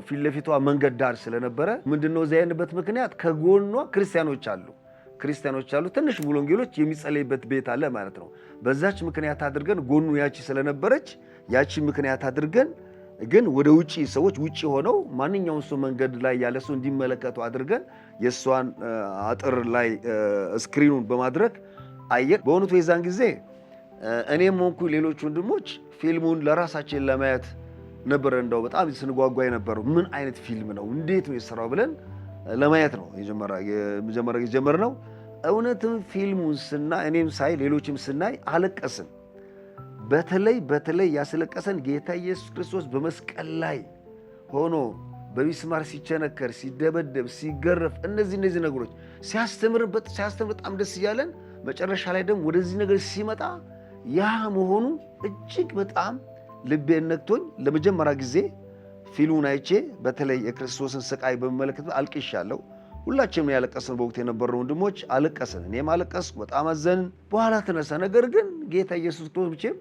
ፊት ለፊቷ መንገድ ዳር ስለነበረ ምንድነው እዚያ ያለበት ምክንያት ከጎኗ ክርስቲያኖች አሉ። ትንሽ ሙሉ ወንጌሎች የሚጸለይበት ቤት አለ ማለት ነው። በዛች ምክንያት አድርገን ጎኑ ያቺ ስለነበረች ያቺ ምክንያት አድርገን ግን ወደ ውጪ ሰዎች ውጪ ሆነው ማንኛውም ሰው መንገድ ላይ ያለ ሰው እንዲመለከቱ አድርገን የሷን አጥር ላይ ስክሪኑን በማድረግ አየን። በእውነቱ የዛን ጊዜ እኔም ሆንኩ ሌሎች ወንድሞች ፊልሙን ለራሳችን ለማየት ነበር እንደው በጣም ስንጓጓ የነበረው ምን አይነት ፊልም ነው እንዴት ነው የሰራው ብለን ለማየት ነው የመጀመሪያ የጀመርነው። እውነትም ፊልሙን ስናይ እኔም ሳይ ሌሎችም ስናይ አለቀስን። በተለይ ያስለቀሰን ጌታ ኢየሱስ ክርስቶስ በመስቀል ላይ ሆኖ በሚስማር ሲቸነከር፣ ሲደበደብ፣ ሲገረፍ እነዚህ ነገሮች ሲያስተምር በጣም ደስ እያለን መጨረሻ ላይ ደግሞ ወደዚህ ነገር ሲመጣ ያ መሆኑ እጅግ በጣም ልቤን ነክቶኝ ለመጀመሪያ ጊዜ ፊልሙን አይቼ በተለይ የክርስቶስን ስቃይ በመመለከት አልቅሻለሁ። ሁላችንም ያለቀስን በወቅቱ የነበሩ ወንድሞች አለቀስን። እኔም አለቀስኩ፣ በጣም አዘንን። በኋላ ተነሳ። ነገር ግን ጌታ ኢየሱስ ክርስቶስ ብቻም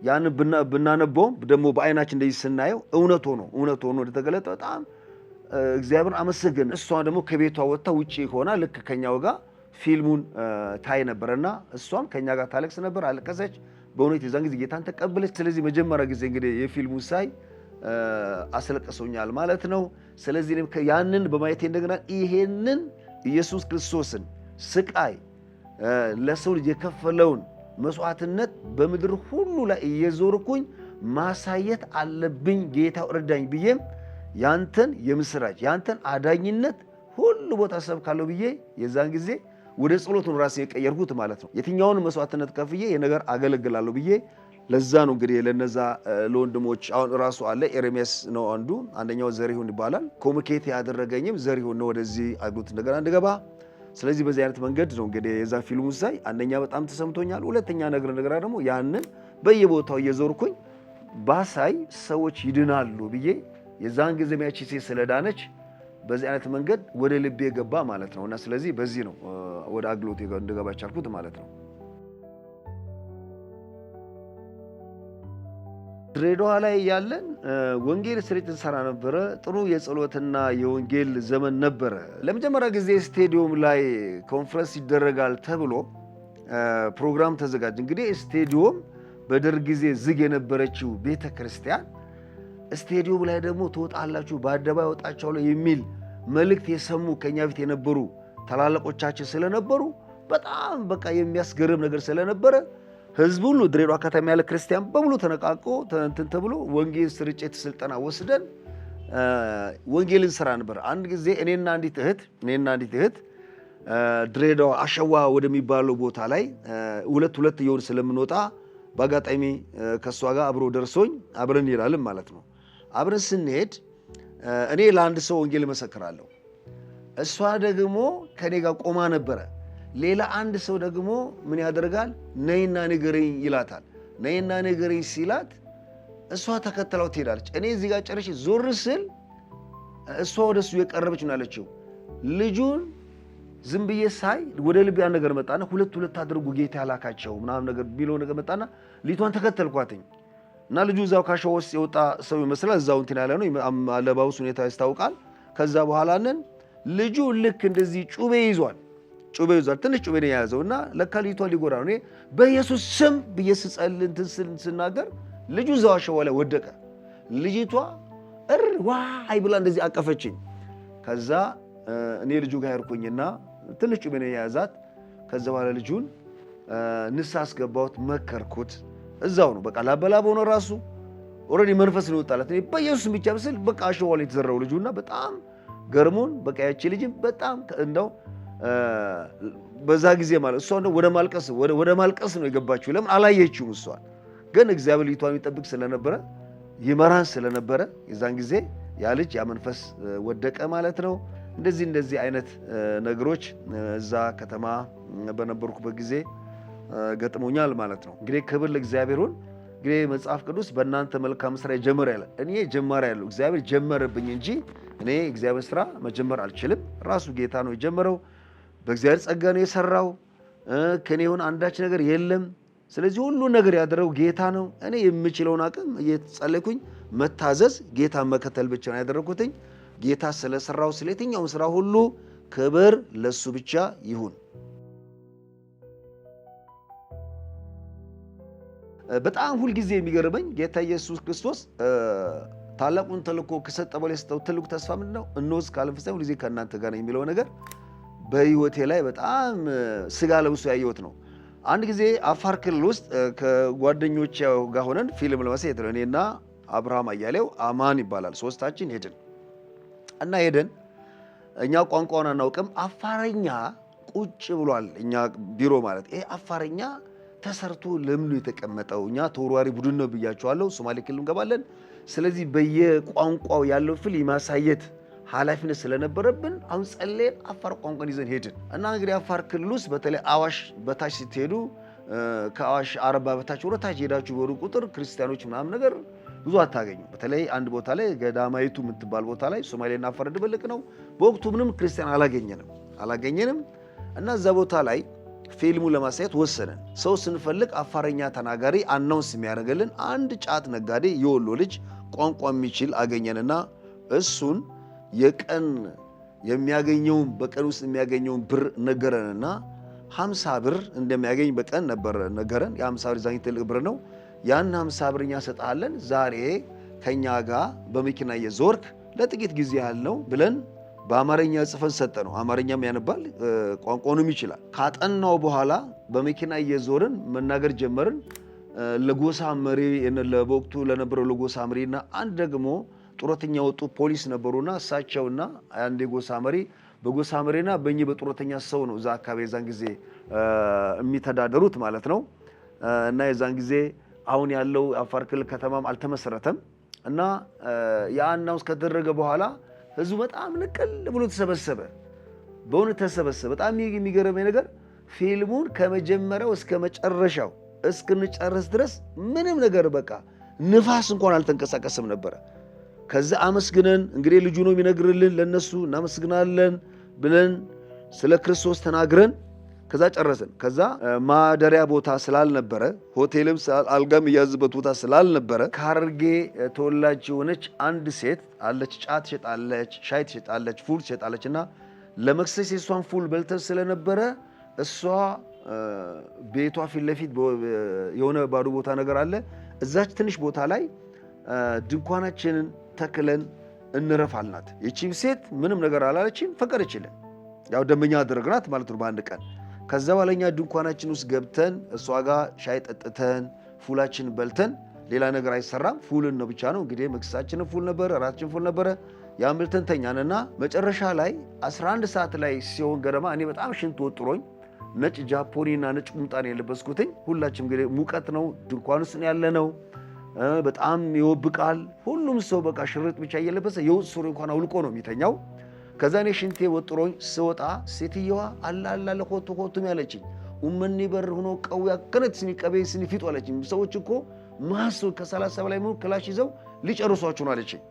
ያን ብናነበውም ደግሞ በአይናችን እንደዚህ ስናየው እውነት ሆኖ እንደተገለጠ በጣም እግዚአብሔር አመሰግን። እሷ ደግሞ ከቤቷ ወጥታ ውጪ ሆና ልክ ከኛው ጋር ፊልሙን ታይ ነበርና እሷም ከኛ ጋር ታለቅስ ነበር፣ አለቀሰች። በእውነት የዛን ጊዜ ጌታን ተቀበለች። ስለዚህ መጀመሪያ ጊዜ እንግዲህ የፊልሙ ሳይ አስለቀሰኛል ማለት ነው። ስለዚህ ያንን በማየቴ እንደገና ይሄንን ኢየሱስ ክርስቶስን ስቃይ ለሰው ልጅ የከፈለውን መስዋዕትነት በምድር ሁሉ ላይ እየዞርኩኝ ማሳየት አለብኝ፣ ጌታ እርዳኝ ብዬም ያንተን የምስራች ያንተን አዳኝነት ሁሉ ቦታ ሰብካለሁ ብዬ የዛን ጊዜ ወደ ጸሎት ነው ራሴ የቀየርኩት ማለት ነው። የትኛውን መስዋዕትነት ከፍዬ የነገር አገለግላለሁ ብዬ ለዛ ነው እንግዲህ ለነዛ ለወንድሞች አሁን ራሱ አለ ኤርሚያስ ነው አንደኛው ዘሪሁን ይባላል። ኮሙኒኬት ያደረገኝም ዘሪሁን ነው ወደዚህ አግሎት እንደገና እንድገባ። ስለዚህ በዚህ አይነት መንገድ ነው እንግዲህ የዛ ፊልሙ ሳይ አንደኛ በጣም ተሰምቶኛል። ሁለተኛ ነገር ደግሞ ያንን በየቦታው እየዞርኩኝ ባሳይ ሰዎች ይድናሉ ብዬ የዛን ጊዜ ያቺ ሴት ስለዳነች በዚህ አይነት መንገድ ወደ ልቤ ገባ ማለት ነውና ስለዚህ በዚህ ነው ወደ አግሎት እንድገባ ቻልኩት ማለት ነው። ድሬዳዋ ላይ ያለን ወንጌል ስርጭት እንሰራ ነበረ። ጥሩ የጸሎትና የወንጌል ዘመን ነበረ። ለመጀመሪያ ጊዜ ስቴዲየም ላይ ኮንፈረንስ ይደረጋል ተብሎ ፕሮግራም ተዘጋጀ። እንግዲህ ስቴዲየም በደርግ ጊዜ ዝግ የነበረችው ቤተክርስቲያን ስቴዲየም ላይ ደግሞ ትወጣላችሁ በአደባባይ ወጣቻለሁ የሚል መልእክት የሰሙ ከኛ ፊት የነበሩ ታላላቆቻችን ስለነበሩ በጣም በቃ የሚያስገርም ነገር ስለነበረ ህዝቡ ሁሉ ድሬዳዋ ከተማ ያለ ክርስቲያን በሙሉ ተነቃቆ እንትን ተብሎ ወንጌል ስርጭት ስልጠና ወስደን ወንጌልን ስራ ነበር። አንድ ጊዜ እኔና አንዲት እህት ድሬዳዋ አሸዋ ወደሚባለው ቦታ ላይ ሁለት እየሆን ስለምንወጣ በአጋጣሚ ከሷ ጋር አብሮ ደርሶኝ አብረን ይላልም ማለት ነው። አብረን ስንሄድ እኔ ለአንድ ሰው ወንጌል መሰክራለሁ፣ እሷ ደግሞ ከኔ ጋር ቆማ ነበረ። ሌላ አንድ ሰው ደግሞ ምን ያደርጋል? ነይና ንገረኝ ይላታል። ነይና ንገረኝ ሲላት እሷ ተከተለው ትሄዳለች። እኔ እዚህ ጋር ጨርሼ ዞር ስል እሷ ወደሱ የቀረበች ነው ያለችው። ልጁን ዝም ብዬ ሳይ ወደ ልቤ ያን ነገር መጣና ሁለት አድርጉ ጌታ ያላካቸው ምናምን ነገር ቢለው ነገር መጣና ሊቷን ተከተልኳትኝ እና ልጁ እዛው ካሸው ውስጥ የወጣ ሰው ይመስላል። እዛው እንትን ያለ ነው አለባበሱ ሁኔታ ያስታውቃል። ከዛ በኋላ ልጁ ልክ እንደዚህ ጩቤ ይዟል። ትንሽ ጩቤ ነው የያዘውና ለካ ሊቷን ሊጎዳ ነው። እኔ በኢየሱስ ስም ብዬ ስጸልይ እንትን ስናገር ልጁ እዛው አሸዋ ላይ ወደቀ። ልጅቷ ዋይ ብላ እንደዚህ አቀፈችኝ። ከዛ እኔ ልጁ ጋር ሄድኩኝና ትንሽ ጩቤ ነው የያዛት። ከዛ በኋላ ልጁን ንስሐ አስገባሁት፣ መከርኩት። እዛው ነው በቃ ላበላብ ሆነ ራሱ ኦልሬዲ መንፈስ ነው ወጣላት። እኔ በኢየሱስ ብቻ ምስል በቃ አሸዋ ላይ የተዘራው ልጁና በጣም ገርሞን በቃ ያቺ ልጅ በጣም እንደው በዛ ጊዜ ማለት እሷ ነው ወደ ማልቀስ ነው የገባችው። ለምን አላየችውም? እሷን ግን እግዚአብሔር ልጅቷን የሚጠብቅ ስለነበረ ይመራን ስለነበረ የዛን ጊዜ ያ ልጅ ያ መንፈስ ወደቀ ማለት ነው። እንደዚህ አይነት ነገሮች እዛ ከተማ በነበርኩበት ጊዜ ገጥሞኛል ማለት ነው። እንግዲህ ክብር ለእግዚአብሔርን። እንግዲህ መጽሐፍ ቅዱስ በእናንተ መልካም ስራ ይጀምር ያለ እኔ ጀማሪ ያለው እግዚአብሔር ጀመረብኝ እንጂ እኔ እግዚአብሔር ስራ መጀመር አልችልም። ራሱ ጌታ ነው የጀመረው። በእግዚአብሔር ጸጋ ነው የሰራው። ከኔ የሆነ አንዳች ነገር የለም። ስለዚህ ሁሉ ነገር ያደረገው ጌታ ነው። እኔ የምችለውን አቅም እየጸለይኩኝ መታዘዝ፣ ጌታ መከተል ብቻ ነው ያደረኩትኝ። ጌታ ስለሰራው ስለየትኛውም ስራ ሁሉ ክብር ለሱ ብቻ ይሁን። በጣም ሁልጊዜ የሚገርመኝ ጌታ ኢየሱስ ክርስቶስ ታላቁን ተልእኮ ከሰጠ በኋላ የሰጠው ትልቁ ተስፋ ምንድነው? እነሆ እስከ ዓለም ፍጻሜ ሁልጊዜ ከእናንተ ጋር ነኝ የሚለው ነገር በህይወቴ ላይ በጣም ስጋ ለብሶ ያየሁት ነው። አንድ ጊዜ አፋር ክልል ውስጥ ከጓደኞቼ ጋር ሆነን ፊልም ለማሳየት ነው። እኔና አብርሃም አያሌው አማን ይባላል ሶስታችን ሄድን እና እኛ ቋንቋውን አናውቅም። አፋረኛ ቁጭ ብሏል እኛ ቢሮ ማለት ይሄ አፋረኛ ተሰርቶ ለምኑ የተቀመጠው። እኛ ተወርዋሪ ቡድን ነው ብያቸዋለሁ። ሶማሌ ክልል እንገባለን። ስለዚህ በየቋንቋው ያለው ፊልም የማሳየት ኃላፊነት ስለነበረብን አሁን ጸልየን አፋር ቋንቋን ይዘን ሄድን እና እንግዲህ አፋር ክልል ውስጥ በተለይ አዋሽ በታች ስትሄዱ ከአዋሽ አርባ በታች ወደ ታች ሄዳችሁ በሩ ቁጥር ክርስቲያኖች ምናምን ነገር ብዙ አታገኙ። በተለይ አንድ ቦታ ላይ ገዳማይቱ የምትባል ቦታ ላይ ሶማሌና አፋር ድብልቅ ነው። በወቅቱ ምንም ክርስቲያን አላገኘንም እና እዛ ቦታ ላይ ፊልሙ ለማሳየት ወሰነን። ሰው ስንፈልግ አፋረኛ ተናጋሪ አናውንስ የሚያደርግልን አንድ ጫት ነጋዴ የወሎ ልጅ ቋንቋ የሚችል አገኘንና እሱን የቀን የሚያገኘውን በቀን ውስጥ የሚያገኘውን ብር ነገረንና 50 ብር እንደሚያገኝ በቀን ነበር ነገረን። የ50 ብር ዛኝ ትልቅ ብር ነው። ያን 50 ብር እኛ ሰጣለን፣ ዛሬ ከኛ ጋር በመኪና እየዞርክ ለጥቂት ጊዜ ያህል ነው ብለን በአማርኛ ጽፈን ሰጠ ነው። አማርኛም ያነባል ቋንቋውንም ይችላል። ካጠናው በኋላ በመኪና እየዞርን መናገር ጀመርን። ለጎሳ መሪ ለወቅቱ ለነበረው ለጎሳ መሪና አንድ ደግሞ ጡረተኛ ወጡ ፖሊስ ነበሩና እሳቸውና አንድ የጎሳ መሪ በጎሳ መሪና በእኚህ በጡረተኛ ሰው ነው እዛ አካባቢ የዛን ጊዜ የሚተዳደሩት ማለት ነው። እና የዛን ጊዜ አሁን ያለው አፋር ክልል ከተማም አልተመሰረተም እና ያናውስ ከተደረገ በኋላ ህዝቡ በጣም ንቅል ብሎ ተሰበሰበ። በእውነት ተሰበሰበ። በጣም የሚገርመኝ ነገር ፊልሙን ከመጀመሪያው እስከ መጨረሻው እስክንጨርስ ድረስ ምንም ነገር በቃ ንፋስ እንኳን አልተንቀሳቀስም ነበረ። ከዛ አመስግነን እንግዲህ ልጁ ነው የሚነግርልን ለነሱ እናመስግናለን ብለን ስለ ክርስቶስ ተናግረን ከዛ ጨረስን። ከዛ ማደሪያ ቦታ ስላልነበረ ሆቴልም አልጋም ያዝበት ቦታ ስላልነበረ ከሐረርጌ ተወላጅ የሆነች አንድ ሴት አለች። ጫት ትሸጣለች፣ ሻይ ትሸጣለች፣ ፉል ትሸጣለች እና ለመክሰስ የሷን ፉል በልተን ስለነበረ እሷ ቤቷ ፊት ለፊት የሆነ ባዶ ቦታ ነገር አለ። እዛች ትንሽ ቦታ ላይ ድንኳናችንን ተክለን እንረፋልናት። ይቺም ሴት ምንም ነገር አላለችም፣ ፈቀደችልን። ያው ደመኛ አደረግናት ማለት ነው በአንድ ቀን። ከዛ በኋላኛ ድንኳናችን ውስጥ ገብተን እሷ ጋር ሻይ ጠጥተን ፉላችን በልተን ሌላ ነገር አይሰራም፣ ፉልን ነው ብቻ ነው እንግዲህ። መክሰሳችን ፉል ነበረ፣ እራታችን ፉል ነበረ። ያን በልተን ተኛንና መጨረሻ ላይ 11 ሰዓት ላይ ሲሆን ገደማ እኔ በጣም ሽንት ወጥሮኝ ነጭ ጃፖኒና ነጭ ቁምጣን የለበስኩትኝ። ሁላችንም እንግዲህ ሙቀት ነው፣ ድንኳን ውስጥ ነው ያለነው። በጣም ይወብቃል። ሁሉም ሰው በቃ ሽርጥ ብቻ እየለበሰ የውጭ ሱሪ እንኳን አውልቆ ነው የሚተኛው። ከዛ እኔ ሽንቴ ወጥሮኝ ስወጣ ሴትየዋ አላላለ ኮቱም ያለችኝ ኡመኒ በር ሆኖ ቀውያ ከነት ስኒ ቀቤ ስኒ ፊት አለችኝ። ሰዎች እኮ ማስ ከ30 በላይ ምን ክላሽ ይዘው ሊጨርሷቸው ነው አለችኝ።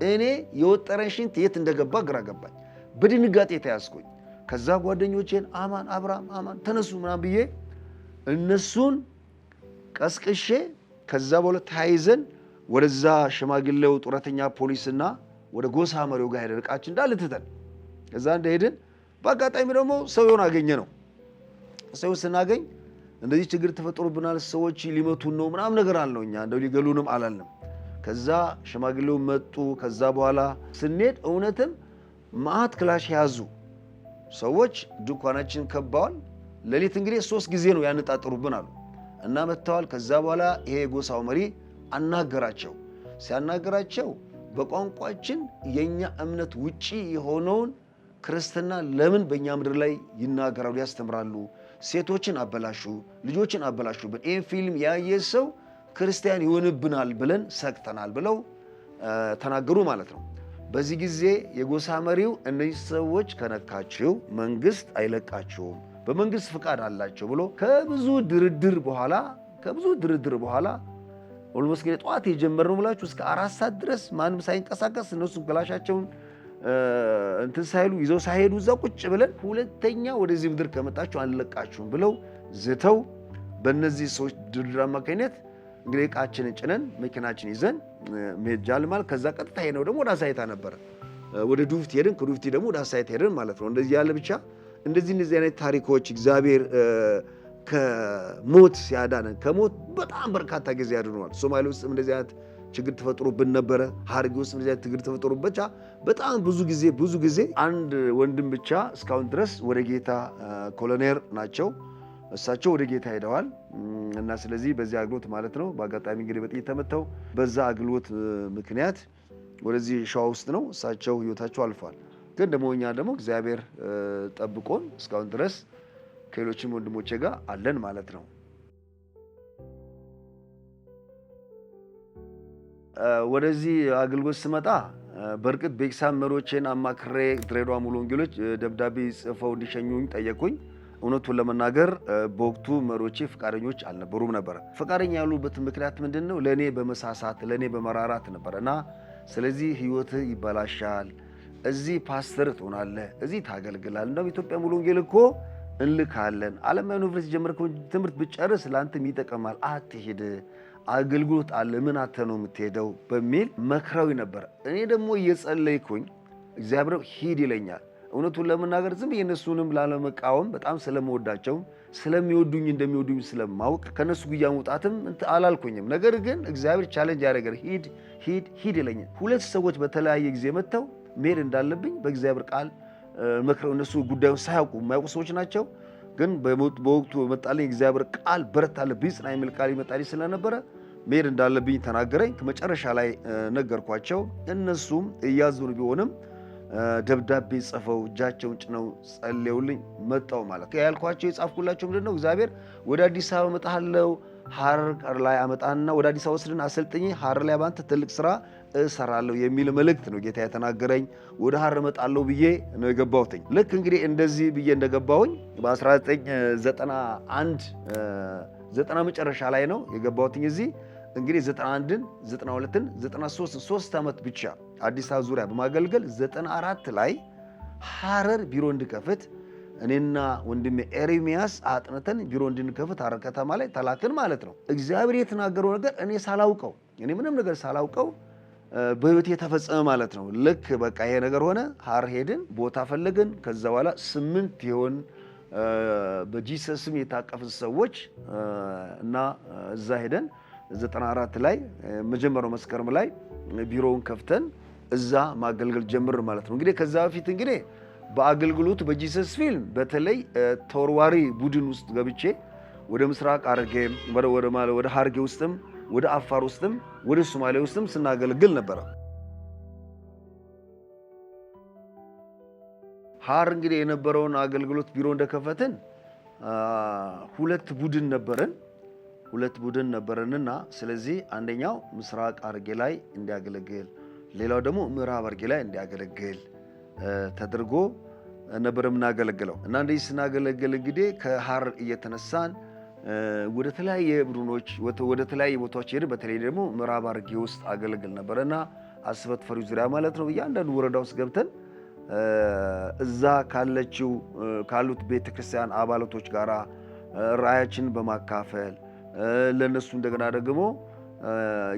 እኔ የወጠረኝ ሽንት የት እንደገባ ግራ ገባኝ። በድንጋጤ ተያዝኩኝ። ከዛ ጓደኞቼን አማን አብርሃም አማን ተነሱ ምናምን ብዬ እነሱን ቀስቅሼ ከዛ በኋላ ተያይዘን ወደዛ ሽማግሌው ጡረተኛ ፖሊስና ወደ ጎሳ መሪው ጋር ሄደን ዕቃችን እንዳለ ትተን ከዛ እንደሄድን በአጋጣሚ ደግሞ ሰውየውን አገኘ ነው። ሰው ስናገኝ እንደዚህ ችግር ተፈጥሮብናል፣ ሰዎች ሊመቱን ነው ምናምን ነገር አልነው። እኛ እንደው ሊገሉንም አላልንም። ከዛ ሽማግሌው መጡ። ከዛ በኋላ ስንሄድ እውነትም ማአት ክላሽ ያዙ ሰዎች ድንኳናችን ከባዋል። ሌሊት እንግዲህ 3 ጊዜ ነው ያነጣጥሩብን አሉ እና መጥተዋል። ከዛ በኋላ ይሄ ጎሳው መሪ አናገራቸው። ሲያናገራቸው በቋንቋችን የኛ እምነት ውጪ የሆነውን ክርስትና ለምን በእኛ ምድር ላይ ይናገራሉ፣ ያስተምራሉ፣ ሴቶችን አበላሹ፣ ልጆችን አበላሹብን፣ ይህን ፊልም ያየ ሰው ክርስቲያን ይሆንብናል ብለን ሰግተናል ብለው ተናገሩ ማለት ነው። በዚህ ጊዜ የጎሳ መሪው እነዚህ ሰዎች ከነካችሁ መንግስት አይለቃቸውም፣ በመንግስት ፍቃድ አላቸው ብሎ ከብዙ ድርድር በኋላ ኦልሞስት ግን ጠዋት የጀመርነው ብላችሁ እስከ 4 ሰዓት ድረስ ማንም ሳይንቀሳቀስ እነሱ ክላሻቸውን እንትን ሳይሉ ይዘው ሳይሄዱ እዛ ቁጭ ብለን ሁለተኛ ወደዚህ ምድር ከመጣችሁ አንለቃችሁም ብለው ዝተው በእነዚህ ሰዎች ድርድር አማካኝነት እንግዲህ ዕቃችንን ጭነን መኪናችን ይዘን መጃል ማለት ከዛ ቀጥታ ሄነው ደግሞ ወደ አሳይታ ነበር ወደ ዱፍቲ ሄደን ከዱፍቲ ደግሞ ወደ አሳይታ ሄደን ማለት ነው። እንደዚህ ያለ ብቻ እንደዚህ አይነት ታሪኮች እግዚአብሔር ከሞት ሲያዳነን ከሞት በጣም በርካታ ጊዜ ያድነዋል። ሶማሌ ውስጥ እንደዚህ አይነት ችግር ተፈጥሮብን ነበረ። ሐረግ ውስጥ እንደዚህ አይነት ችግር ተፈጥሮብን ብቻ በጣም ብዙ ጊዜ አንድ ወንድም ብቻ እስካሁን ድረስ ወደ ጌታ ኮሎኔል ናቸው። እሳቸው ወደ ጌታ ሄደዋል እና ስለዚህ በዚህ አገልግሎት ማለት ነው በአጋጣሚ እንግዲህ በጥይት ተመተው በዛ አገልግሎት ምክንያት ወደዚህ ሸዋ ውስጥ ነው እሳቸው ህይወታቸው አልፏል። ግን ደግሞ እኛ ደግሞ እግዚአብሔር ጠብቆን እስካሁን ድረስ ከሌሎችም ወንድሞቼ ጋር አለን ማለት ነው። ወደዚህ አገልግሎት ስመጣ በርግጥ ቤክሳም መሪዎችን አማክሬ ድሬዳዋ ሙሉ ወንጌሎች ደብዳቤ ጽፈው እንዲሸኙኝ ጠየቁኝ። እውነቱን ለመናገር በወቅቱ መሪዎቼ ፍቃደኞች አልነበሩም ነበር። ፍቃደኛ ያሉበት ምክንያት ምንድነው? ለኔ በመሳሳት ለኔ በመራራት ነበርና ስለዚህ ህይወት ይበላሻል፣ እዚህ ፓስተር ትሆናለህ፣ እዚህ ታገልግላለህ፣ እንደው ኢትዮጵያ ሙሉ ወንጌል እኮ እንልካለን፣ ዓለማዊ ዩኒቨርሲቲ ጀመርከው ትምህርት ብጨርስ ላንተም ይጠቅማል፣ አትሄድ፣ አገልግሎት አለ፣ ምን አተ ነው የምትሄደው በሚል መክረው ነበር። እኔ ደግሞ እየጸለይኩኝ እግዚአብሔር ሂድ ይለኛል። እውነቱን ለመናገር ዝም የነሱንም ላለመቃወም በጣም ስለምወዳቸው ስለሚወዱኝ እንደሚወዱኝ ስለማውቅ ከነሱ ጉያ መውጣትም አላልኩኝም። ነገር ግን እግዚአብሔር ቻሌንጅ ያደረገር ሂድ ይለኛል። 2 ሰዎች በተለያየ ጊዜ መጥተው መሄድ እንዳለብኝ በእግዚአብሔር ቃል መክረው እነሱ ጉዳዩን ሳያውቁ የማያውቁ ሰዎች ናቸው። ግን በወቅቱ መጣልኝ እግዚአብሔር ቃል በረታለብኝ ጽና የሚል ቃል ይመጣልኝ ስለነበረ መሄድ እንዳለብኝ ተናገረኝ። ከመጨረሻ ላይ ነገርኳቸው። እነሱም እያዙን ቢሆንም ደብዳቤ ጽፈው እጃቸውን ጭነው ጸልየውልኝ መጣው ማለት ነው። ያልኳቸው የጻፍኩላቸው ምንድነው? እግዚአብሔር ወደ አዲስ አበባ መጣለው ሐረር ላይ አመጣና ወደ አዲስ አበባ ወስድን አሰልጥኝ ሐረር ላይ ባንተ ትልቅ ስራ እሰራለሁ የሚል መልእክት ነው ጌታ የተናገረኝ። ወደ ሐረር መጣለው ብዬ ነው የገባሁት። ልክ እንግዲህ እንደዚህ ብዬ እንደገባሁኝ በ1991 90 መጨረሻ ላይ ነው የገባሁት እዚህ እንግዲህ 91ን 92ን 93 3 ዓመት ብቻ አዲስ አበባ ዙሪያ በማገልገል 94 ላይ ሐረር ቢሮ እንድከፍት እኔና ወንድሜ ኤርሚያስ አጥነተን ቢሮ እንድንከፍት ሐረር ከተማ ላይ ተላክን ማለት ነው። እግዚአብሔር የተናገረው ነገር እኔ ሳላውቀው ምንም ነገር ሳላውቀው በህይወቴ ተፈጸመ ማለት ነው። ልክ በቃ ይሄ ነገር ሆነ። ሐረር ሄድን፣ ቦታ ፈለግን። ከዛ በኋላ 8 ይሆን በጂሰስም የታቀፉ ሰዎች እና እዛ ሄደን 94 ላይ መጀመሪያው መስከረም ላይ ቢሮውን ከፍተን እዛ ማገልገል ጀምር ማለት ነው። እንግዲህ ከዛ በፊት እንግዲህ በአገልግሎቱ በጂሰስ ፊልም በተለይ ተወርዋሪ ቡድን ውስጥ ገብቼ ወደ ምስራቅ ሐረርጌ ወደ ሐረርጌ ውስጥም ወደ አፋር ውስጥም ወደ ሶማሌ ውስጥም ስናገለግል ነበር። ሐረር እንግዲህ የነበረውን አገልግሎት ቢሮ እንደከፈትን 2 ቡድን ነበረንና ስለዚህ አንደኛው ምስራቅ ሐረርጌ ላይ እንዲያገለግል ሌላው ደግሞ ምዕራብ ሐረርጌ ላይ እንዲያገለግል ተደርጎ ነበር የምናገለግለው እና እንደዚህ ስናገለግል እንግዲህ ከሐረር እየተነሳን ወደ ተለያየ ቡድኖች ወደ ተለያየ ቦታዎች ሄድን። በተለይ ደግሞ ምዕራብ ሐረርጌ ውስጥ አገለግል ነበርና አስበት ፈሪው ዙሪያ ማለት ነው እያንዳንዱ ወረዳ ውስጥ ገብተን እዛ ካሉት ቤተክርስቲያን አባላቶች ጋራ ራያችን በማካፈል ለነሱ እንደገና ደግሞ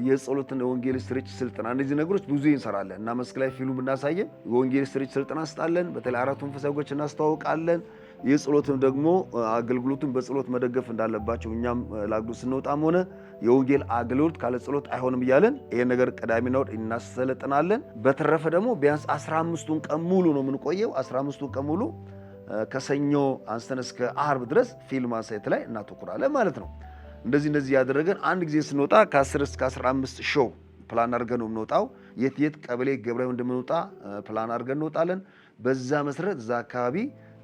የጸሎትን ወንጌል ስርጭት ስልጠና እነዚህ ነገሮች ብዙ እንሰራለን እና መስክ ላይ ፊልም እናሳየን የወንጌል ስርጭት ስልጠና ስጣለን በተለይ አራቱን ፈሳጎች እናስተዋውቃለን የጸሎትን ደግሞ አገልግሎቱን በጸሎት መደገፍ እንዳለባቸው እኛም ለአገልግሎት ስንወጣም ሆነ የወንጌል አገልግሎት ካለ ጸሎት አይሆንም ይያለን ይሄ ነገር ቀዳሚና ወድ እናሰለጥናለን በተረፈ ደግሞ ቢያንስ 15ቱን ቀን ሙሉ ነው የምንቆየው 15ቱን ቀን ሙሉ ከሰኞ አንስተን እስከ ዓርብ ድረስ ፊልም ማሳየት ላይ እናተኩራለን ማለት ነው እንደዚህ ያደረገን አንድ ጊዜ ስንወጣ ከ10 እስከ 15 ሾው ፕላን አድርገን ነው የምንወጣው የት ቀበሌ ገብረው እንደምንወጣ ፕላን አድርገን እንወጣለን በዛ መሰረት እዛ አካባቢ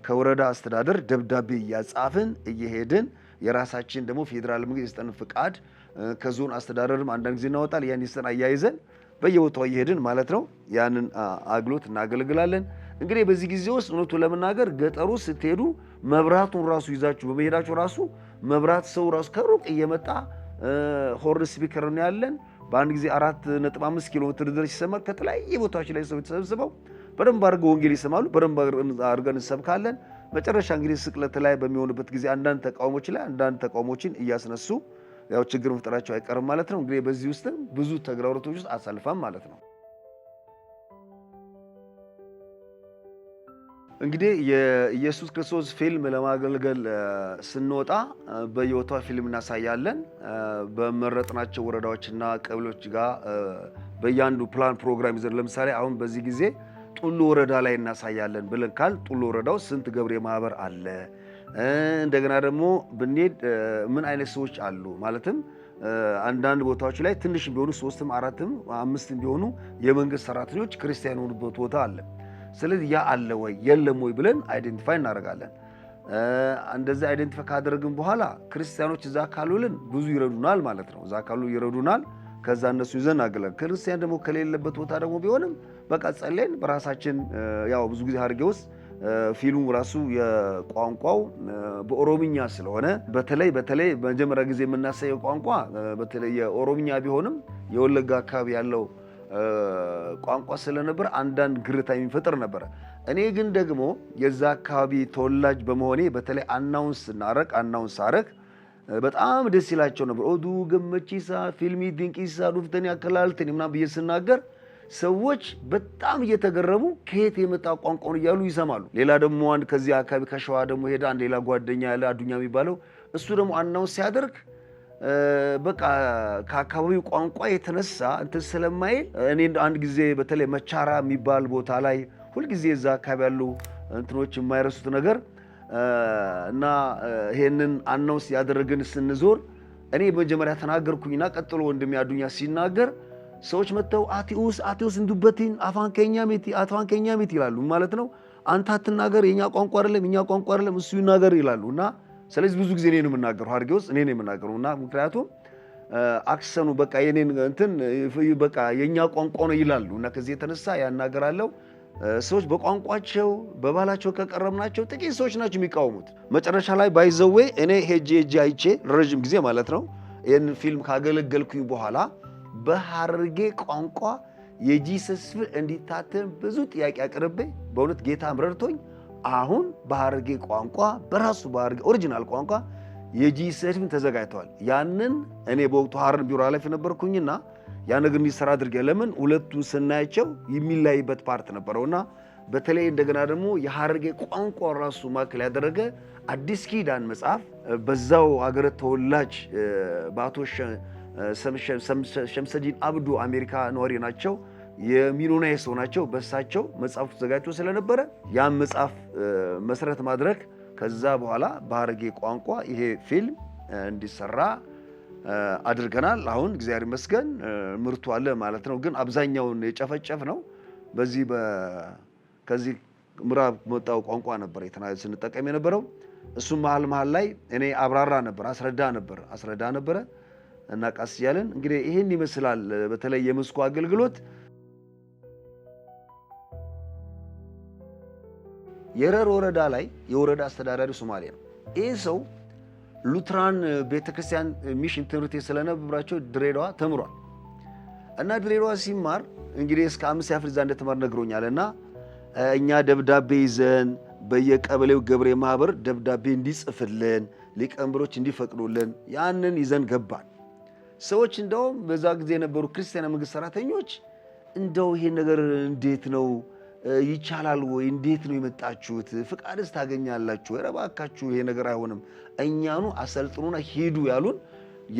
ከወረዳ አስተዳደር ደብዳቤ ያጻፍን እየሄድን የራሳችን ደግሞ ፌደራል መንግስት የሰጠን ፍቃድ ከዞን አስተዳደርም አንዳንድ ጊዜ እናወጣል ያን ይሰን አያይዘን በየቦታው እየሄድን ማለት ነው ያንን አገልግሎት እናገለግላለን እንግዲህ በዚህ ጊዜ ውስጥ እውነቱ ለመናገር ገጠሩ ስትሄዱ መብራቱን ራሱ ይዛችሁ በመሄዳችሁ ራሱ መብራት ሰው ራሱ ከሩቅ እየመጣ ሆርን ስፒከር ነው ያለን በአንድ ጊዜ 4.5 ኪሎ ሜትር ድረስ ይሰማል ከተለያየ ቦታዎች ላይ ሰው ተሰብስበው በደንብ አድርገው ወንጌል ይሰማሉ በደንብ አድርገን እንሰብካለን መጨረሻ እንግዲህ ስቅለት ላይ በሚሆንበት ጊዜ አንዳንድ ተቃውሞችን እያስነሱ ያው ችግር መፍጠራቸው አይቀርም ማለት ነው እንግዲህ በዚህ ውስጥ ብዙ ተግዳሮቶች ውስጥ አሳልፋም ማለት ነው እንግዲህ የኢየሱስ ክርስቶስ ፊልም ለማገልገል ስንወጣ በየቦታው ፊልም እናሳያለን በመረጥናቸው ወረዳዎችና ቀበሌዎች ጋር በያንዱ ፕላን ፕሮግራም ይዘን ለምሳሌ አሁን በዚህ ጊዜ ጡሉ ወረዳ ላይ እናሳያለን ብለን ካል ጡሉ ወረዳው ስንት ገብሬ ማህበር አለ እንደገና ደግሞ ብንሄድ ምን አይነት ሰዎች አሉ ማለትም አንዳንድ ቦታዎች ላይ ትንሽ ቢሆኑ 3ም 4ም 5ም ቢሆኑ የመንግስት ሰራተኞች ክርስቲያን ሆኑበት ቦታ አለ ስለዚህ ያ አለ ወይ የለም ወይ ብለን አይደንቲፋይ እናደርጋለን እንደዚህ አይደንቲፋይ ካደረግን በኋላ ክርስቲያኖች እዛ ካሉልን ብዙ ይረዱናል ማለት ነው እዛ ካሉ ይረዱናል ከዛ እነሱ ይዘን አገለግል ክርስቲያን ደግሞ ከሌለበት ቦታ ደግሞ ቢሆንም በቃ ጸልየን በራሳችን ያው ብዙ ጊዜ ሀርጌ ውስጥ ፊልሙ ራሱ የቋንቋው በኦሮምኛ ስለሆነ በተለይ መጀመሪያ ጊዜ የምናሳየው ቋንቋ በተለይ የኦሮምኛ ቢሆንም የወለጋ አካባቢ ያለው ቋንቋ ስለነበር አንዳንድ ግርታ የሚፈጥር ነበር እኔ ግን ደግሞ የዛ አካባቢ ተወላጅ በመሆኔ በተለይ አናውንስ አረግ በጣም ደስ ይላቸው ነበር ኦዱ ገመቺሳ ፊልሚ ድንቂሳ ዱፍተኒ አከላልተኒ ምናምን በየስናገር ሰዎች በጣም እየተገረሙ ከየት የመጣ ቋንቋውን እያሉ ይሰማሉ ሌላ ደግሞ አንድ ከዚህ አካባቢ ከሸዋ ደግሞ ሄዳ አንድ ሌላ ጓደኛ ያለ አዱኛ የሚባለው እሱ ደግሞ አናውንስ ሲያደርግ በቃ ከአካባቢው ቋንቋ የተነሳ እንትን ስለማይል እኔ አንድ ጊዜ በተለይ መቻራ የሚባል ቦታ ላይ ሁሉ ጊዜ እዛ አካባቢ ያሉ እንትኖች የማይረሱት ነገር እና ይሄንን አናውንስ ያደረግን ስንዞር እኔ በመጀመሪያ ተናገርኩኝና ቀጥሎ ወንድሜ አዱኛ ሲናገር ሰዎች መተው አቲኡስ እንዱበቲን አፋንከኛ ሜት ይላሉ ማለት ነው አንተ አትናገር የኛ ቋንቋ አይደለም እሱ ይናገር ይላሉና ስለዚህ ብዙ ጊዜ እኔን የምናገረው ሀርጌ ውስጥ እኔን የምናገረውና ምክንያቱም አክሰኑ በቃ የኔን እንትን በቃ የኛ ቋንቋ ነው ይላሉና ከዚህ የተነሳ ያናገራለው ሰዎች በቋንቋቸው በባህላቸው ከቀረብናቸው ጥቂት ሰዎች ናቸው የሚቃወሙት መጨረሻ ላይ ባይዘዌ እኔ ሄጄ አይቼ ረጅም ጊዜ ማለት ነው ይሄን ፊልም ካገለገልኩኝ በኋላ በሐረርጌ ቋንቋ የጂሰስ ፊልም እንዲታተም ብዙ ጥያቄ አቅርቤ በእውነት ጌታ ምረርቶኝ አሁን በሐረርጌ ቋንቋ በራሱ በሐረርጌ ኦሪጂናል ቋንቋ የጂሰስ ፊልም ተዘጋጅቷል ያንን እኔ በወቅቱ ሐረር ቢሮ ኃላፊ ነበርኩኝና ያ ነገር እንዲሰራ አድርጌ ለምን ሁለቱ ስናያቸው የሚላይበት ፓርት ነበርውና በተለይ እንደገና ደግሞ የሐረርጌ ቋንቋ ራሱ ማከል ያደረገ አዲስ ኪዳን መጽሐፍ በዛው ሀገረ ተወላጅ ባቶ ሸምሰዲን አብዱ አሜሪካ ነዋሪ ናቸው የሚኖናይ ሰው ናቸው በሳቸው መጽሐፍ ተዘጋጅቶ ስለነበረ ያን መጽሐፍ መሰረት ማድረግ ከዛ በኋላ በሐረርጌ ቋንቋ ይሄ ፊልም እንዲሰራ አድርገናል አሁን እግዚአብሔር ይመስገን ምርቱ አለ ማለት ነው ግን አብዛኛውን የጨፈጨፍ ነው ከዚህ ምዕራብ መጣው ቋንቋ ነበር ስንጠቀም የነበረው እሱ መሃል ላይ እኔ አብራራ ነበር አስረዳ ነበር እና ቃስ ያለን እንግዲህ ይሄን ይመስላል በተለይ የመስኩ አገልግሎት የረር ወረዳ ላይ የወረዳ አስተዳዳሪ ሶማሌ ነው ይሄ ሰው ሉትራን ቤተክርስቲያን ሚሽን ትምህርት ስለነበራቸው ድሬዳዋ ተምሯል እና ድሬዳዋ ሲማር እንግዲህ እስከ 5 ያፍል እዛ እንደተማር ነግሮኛልና እኛ ደብዳቤ ይዘን በየቀበሌው ገብሬ ማህበር ደብዳቤ እንዲጽፍልን ሊቀመንበሮች እንዲፈቅዱልን ያንን ይዘን ገባን። ሰዎች እንደውም በዛ ጊዜ የነበሩ ክርስቲያን መንግስት ሰራተኞች እንደው ይሄ ነገር እንዴት ነው ይቻላል ወይ? እንዴት ነው የመጣችሁት? ፍቃድስ ታገኛላችሁ? ኧረ እባካችሁ ይሄ ነገር አይሆንም፣ እኛኑ አሰልጥኑና ሂዱ ያሉን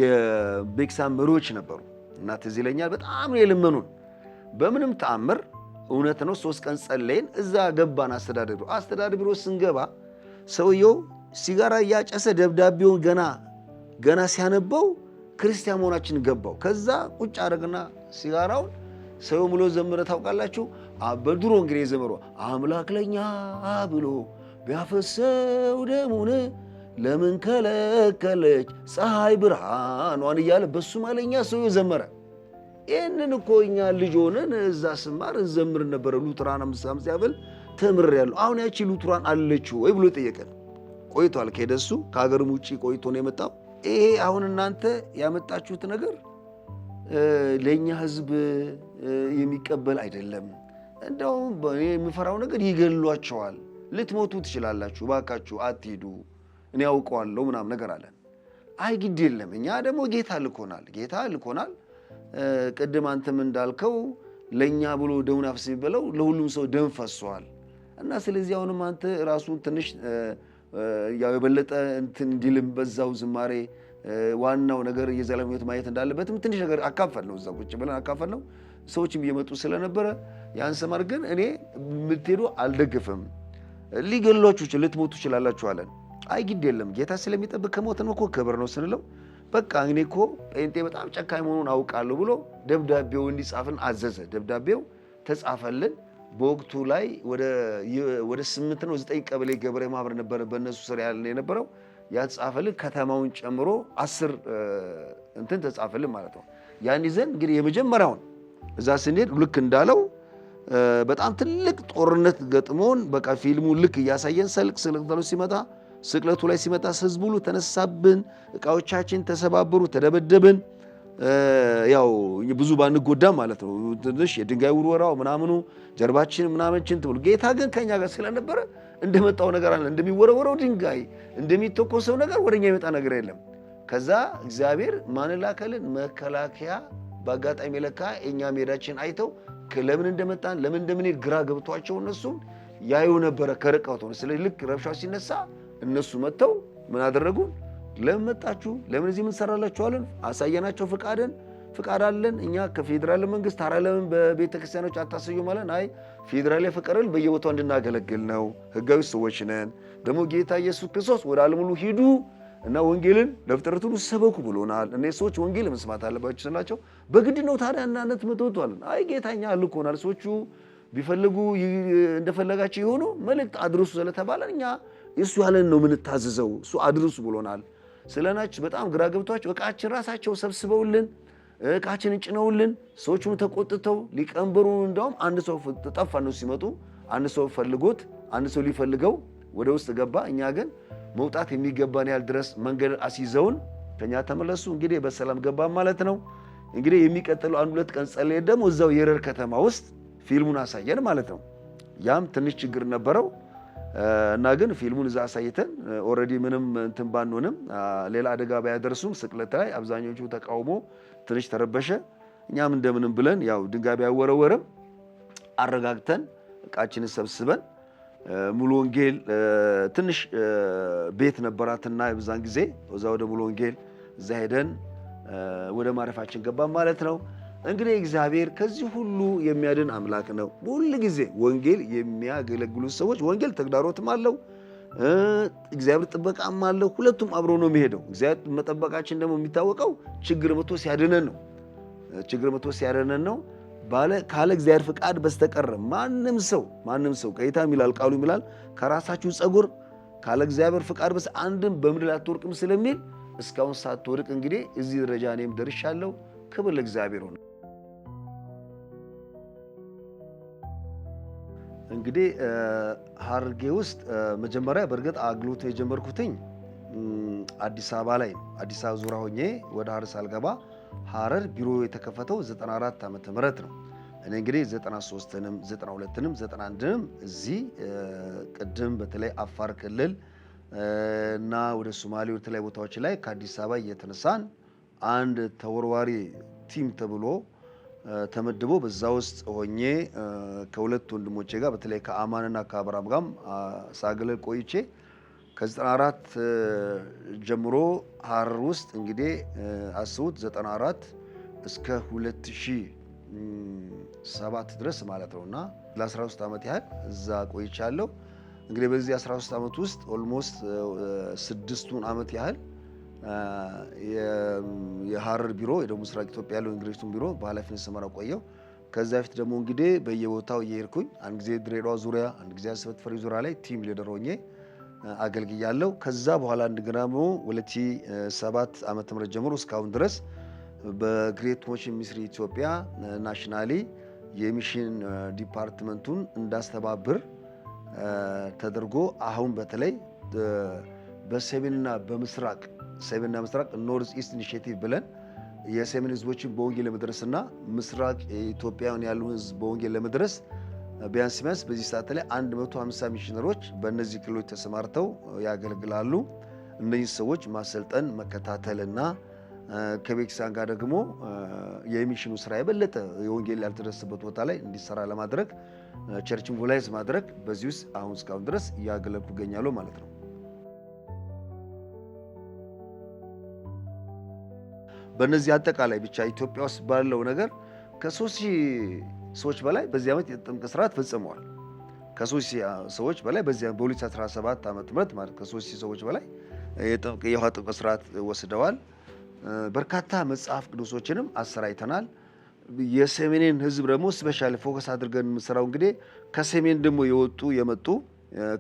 የቤክሳን መሪዎች ነበሩ። እና ትዝ ይለኛል በጣም ነው የለመኑን። በምንም ተአምር እውነት ነው 3 ቀን ጸለይን፣ እዛ ገባን። አስተዳደር ቢሮ ስንገባ ሰውየው ሲጋራ እያጨሰ ደብዳቤውን ገና ሲያነበው ክርስቲያን መሆናችን ገባው። ከዛ ቁጭ አደረግና ሲጋራውን ሰው ሙሉ ዘመረ። ታውቃላችሁ በድሮ እንግዲህ ዘመሩ አምላክ ለኛ ብሎ ቢያፈሰው ደሙን ለምን ከለከለች ፀሐይ ብርሃኗን እያለ በሱ ማለኛ ሰው ዘመረ። ይህንን እኮ እኛ ልጅ ሆነን እዛ ስማር እንዘምር ነበረ። ሉትራን 5 ያብል ተምሬያለሁ። አሁን ያቺ ሉትራን አለችው ወይ ብሎ ጠየቀን። ቆይቷል ከደሱ ከሀገርም ውጪ ቆይቶ ነው የመጣው። ይሄ አሁን እናንተ ያመጣችሁት ነገር ለኛ ህዝብ የሚቀበል አይደለም። እንደውም እኔ የምፈራው ነገር ይገሏቸዋል፣ ልትሞቱ ትችላላችሁ፣ ባካችሁ አትሂዱ፣ እኔ ያውቀዋለሁ ምናምን ነገር አለን። አይ ግድ የለም እኛ ደግሞ ጌታ ልኮናል። ቅድም አንተም እንዳልከው ለኛ ብሎ ደሙን አፍስሶ የሚበላው ለሁሉም ሰው ደም ፈሷል። እና ስለዚህ አሁንም አንተ ራሱን ትንሽ ያው የበለጠ እንትን እንዲልም በዛው ዝማሬ ዋናው ነገር የዘላለም ሕይወት ማየት እንዳለበትም ትንሽ ነገር አካፈል ነው። እዛው ቁጭ ብለን አካፈል ነው። ሰዎችም እየመጡ ስለነበረ ያን ሰማር ግን እኔ የምትሄዱ አልደግፍም፣ ሊገሏችሁ ልትሞቱ ትችላላችሁ አለን። አይ ግድ የለም ጌታ ስለሚጠብቅ ከሞትን እኮ ክብር ነው ስንለው በቃ እኔ እኮ ጴንጤ በጣም ጨካኝ መሆኑን አውቃለሁ ብሎ ደብዳቤው እንዲጻፍን አዘዘ። ደብዳቤው ተጻፈልን። በወቅቱ ላይ ወደ 8 ነው 9 ቀበሌ ገብሬ ማህበር ነበር በእነሱ ስር ያለ የነበረው። ያጻፈልን ከተማውን ጨምሮ 10 እንትን ተጻፈልን ማለት ነው። ያን ይዘን እንግዲህ የመጀመሪያውን እዛ ስንሄድ ልክ እንዳለው በጣም ትልቅ ጦርነት ገጥሞን በቃ ፊልሙ ልክ እያሳየን ስቅለቱ ላይ ሲመጣ ህዝቡ ሁሉ ተነሳብን፣ እቃዎቻችን ተሰባበሩ፣ ተደበደብን። ያው ብዙ ባንጎዳም ማለት ነው። ትንሽ የድንጋይ ውርወራው ምናምኑ ጀርባችን ምናምንችን ትብሉ። ጌታ ግን ከኛ ጋር ስለነበረ እንደመጣው ነገር አለ። እንደሚወረወረው ድንጋይ እንደሚተኮሰው ነገር ወደኛ የመጣ ነገር የለም። ከዛ እግዚአብሔር ማን ላከልን? መከላከያ። በአጋጣሚ ለካ እኛ ሜዳችን አይተው ለምን እንደመጣን ለምን እንደምንሄድ ግራ ገብቷቸው እነሱም ያዩ ነበረ ከርቀቱ። ስለዚህ ልክ ረብሻው ሲነሳ እነሱ መጥተው ምን አደረጉን? ለምን መጣችሁ? ለምን እዚህ ምን ሰራላችሁ አለን። አሳየናቸው ፍቃድ አለን እኛ ከፌዴራል መንግስት። ታዲያ ለምን በቤተ ክርስቲያኖች አታሰዩ ማለት? አይ ፌዴራል የፈቀደልን በየቦታው እንድናገለግል ነው፣ ህጋዊ ሰዎች ነን። ደግሞ ጌታ ኢየሱስ ክርስቶስ ወደ ዓለም ሁሉ ሂዱ እና ወንጌልን ለፍጥረት ሁሉ ሰበኩ ብሎናል። እነዚህ ሰዎች ወንጌል መስማት አለባቸው ስላቸው በግድ ነው ታዲያ እናንተ ምትወጡአል? አይ ጌታኛ ልኮናል። ሰዎቹ ቢፈልጉ እንደፈለጋቸው የሆኑ መልእክት አድርሱ ስለተባለ እኛ እሱ ያለን ነው የምንታዘዘው። እሱ አድርሱ ብሎናል ስለናች በጣም ግራ ገብቷቸው እቃችን ራሳቸው ሰብስበውልን እቃችንን ጭነውልን ሰዎቹም ተቆጥተው ሊቀመንበሩ እንደውም አንድ ሰው ጠፋ ነው ሲመጡ አንድ ሰው ፈልጎት አንድ ሰው ሊፈልገው ወደ ውስጥ ገባ። እኛ ግን መውጣት የሚገባን ያህል ድረስ መንገድ አስይዘውን ከኛ ተመለሱ። እንግዲህ በሰላም ገባ ማለት ነው። እንግዲህ የሚቀጥለው 1-2 ቀን ጸለየ። ደግሞ እዛው የረር ከተማ ውስጥ ፊልሙን አሳየን ማለት ነው። ያም ትንሽ ችግር ነበረው እና ግን ፊልሙን እዛ አሳይተን ኦሬዲ ምንም እንትን ባንሆንም ሌላ አደጋ ባያደርሱም ስቅለት ላይ አብዛኞቹ ተቃውሞ ትንሽ ተረበሸ። እኛም እንደምንም ብለን ያው ድንጋይ ቢያወረወረም አረጋግተን እቃችንን ሰብስበን ሙሉ ወንጌል ትንሽ ቤት ነበራትና በዛን ጊዜ እዛ ወደ ሙሉ ወንጌል እዛ ሄደን ወደ ማረፋችን ገባን ማለት ነው። እንግዲህ እግዚአብሔር ከዚህ ሁሉ የሚያድን አምላክ ነው። ሁሉ ጊዜ ወንጌል የሚያገለግሉ ሰዎች ወንጌል ተግዳሮትም አለው፣ እግዚአብሔር ጥበቃም አለው። ሁለቱም አብሮ ነው የሚሄደው። እግዚአብሔር መጠበቃችን ደግሞ የሚታወቀው ችግር መጥቶ ሲያድነን ነው። ካለ እግዚአብሔር ፍቃድ በስተቀር ማንም ሰው ጌታም ይላል ቃሉ ይላል ከራሳችሁ ጸጉር ካለ እግዚአብሔር ፍቃድ በስ አንድም በምድር አትወርቅም ስለሚል እስካሁን ሳትወርቅ እንግዲህ እዚህ ደረጃ እኔም ደርሻለሁ። ክብር ለእግዚአብሔር ነው። እንግዲህ ሀረርጌ ውስጥ መጀመሪያ በእርግጥ አገልግሎት የጀመርኩትኝ አዲስ አበባ ላይ ነው። አዲስ አበባ ዙሪያ ሆኜ ወደ ሀረር ሳልገባ ሐረር ቢሮ የተከፈተው 94 ዓመተ ምህረት ነው። እኔ እንግዲህ 93ንም 92ንም 91ንም እዚህ ቅድም በተለይ አፋር ክልል እና ወደ ሶማሌ ወደ ተለያዩ ቦታዎች ላይ ከአዲስ አበባ እየተነሳን አንድ ተወርዋሪ ቲም ተብሎ ተመድቦ በዛ ውስጥ ሆኜ ከሁለት ወንድሞቼ ጋር በተለይ ከአማንና ከአብራም ጋር ሳገለል ቆይቼ ከ94 ጀምሮ ሐረር ውስጥ እንግዲህ አስቡት 94 እስከ 2007 ድረስ ማለት ነውና ለ13 ዓመት ያህል እዛ ቆይቻለሁ። እንግዲህ በዚህ 13 ዓመት ውስጥ ኦልሞስት 6ቱን ዓመት ያህል የሐረር ቢሮ የደቡብ ምስራቅ ኢትዮጵያ ያለው ኢንግሬሽን ቢሮ በኃላፊነት ስመራ ቆየው። ከዛ በፊት ደግሞ እንግዲህ በየቦታው እየሄድኩኝ አንድ ጊዜ ድሬዳዋ ዙሪያ፣ አንድ ጊዜ አስበት ፈሪ ዙሪያ ላይ ቲም ሊደር ሆኜ አገልግያለሁ። ከዛ በኋላ እንደገና 2007 ዓመተ ምህረት ጀምሮ እስካሁን ድረስ በግሬት ሞሽን ሚኒስትሪ ኢትዮጵያ ናሽናሊ የሚሽን ዲፓርትመንቱን እንዳስተባብር ተደርጎ አሁን በተለይ በሰሜንና በምስራቅ ሰሜንና ምስራቅ ኖርዝ ኢስት ኢኒሺዬቲቭ ብለን የሰሜን ህዝቦችን በወንጌል ለመድረስና ምስራቅ ኢትዮጵያን ያሉ ህዝብ በወንጌል ለመድረስ ቢያንስ በዚህ ሰዓት ላይ 150 ሚሽነሮች በእነዚህ ክልሎች ተሰማርተው ያገለግላሉ። እነዚህ ሰዎች ማሰልጠን መከታተልና ከቤክሳን ጋር ደግሞ የሚሽኑ ስራ የበለጠ የወንጌል ያልተደረሰበት ቦታ ላይ እንዲሰራ ለማድረግ ቸርችን ሞቢላይዝ ማድረግ በዚህ ውስጥ አሁን እስካሁን ድረስ እያገለግሉ ይገኛሉ ማለት ነው። በእነዚህ አጠቃላይ ብቻ ኢትዮጵያ ውስጥ ባለው ነገር ከ3000 ሰዎች በላይ በዚህ ዓመት የጥምቀት ስርዓት ፈጽመዋል። ከ3000 ሰዎች በላይ በዚህ በ2017 ዓመተ ምህረት ማለት ከ3000 ሰዎች በላይ የውሃ ጥምቀት ስርዓት ወስደዋል። በርካታ መጽሐፍ ቅዱሶችንም አሰራይተናል። የሰሜንን ህዝብ ደግሞ ስፔሻሊ ፎከስ አድርገን የምንሰራው እንግዲህ ከሰሜን ደግሞ የመጡ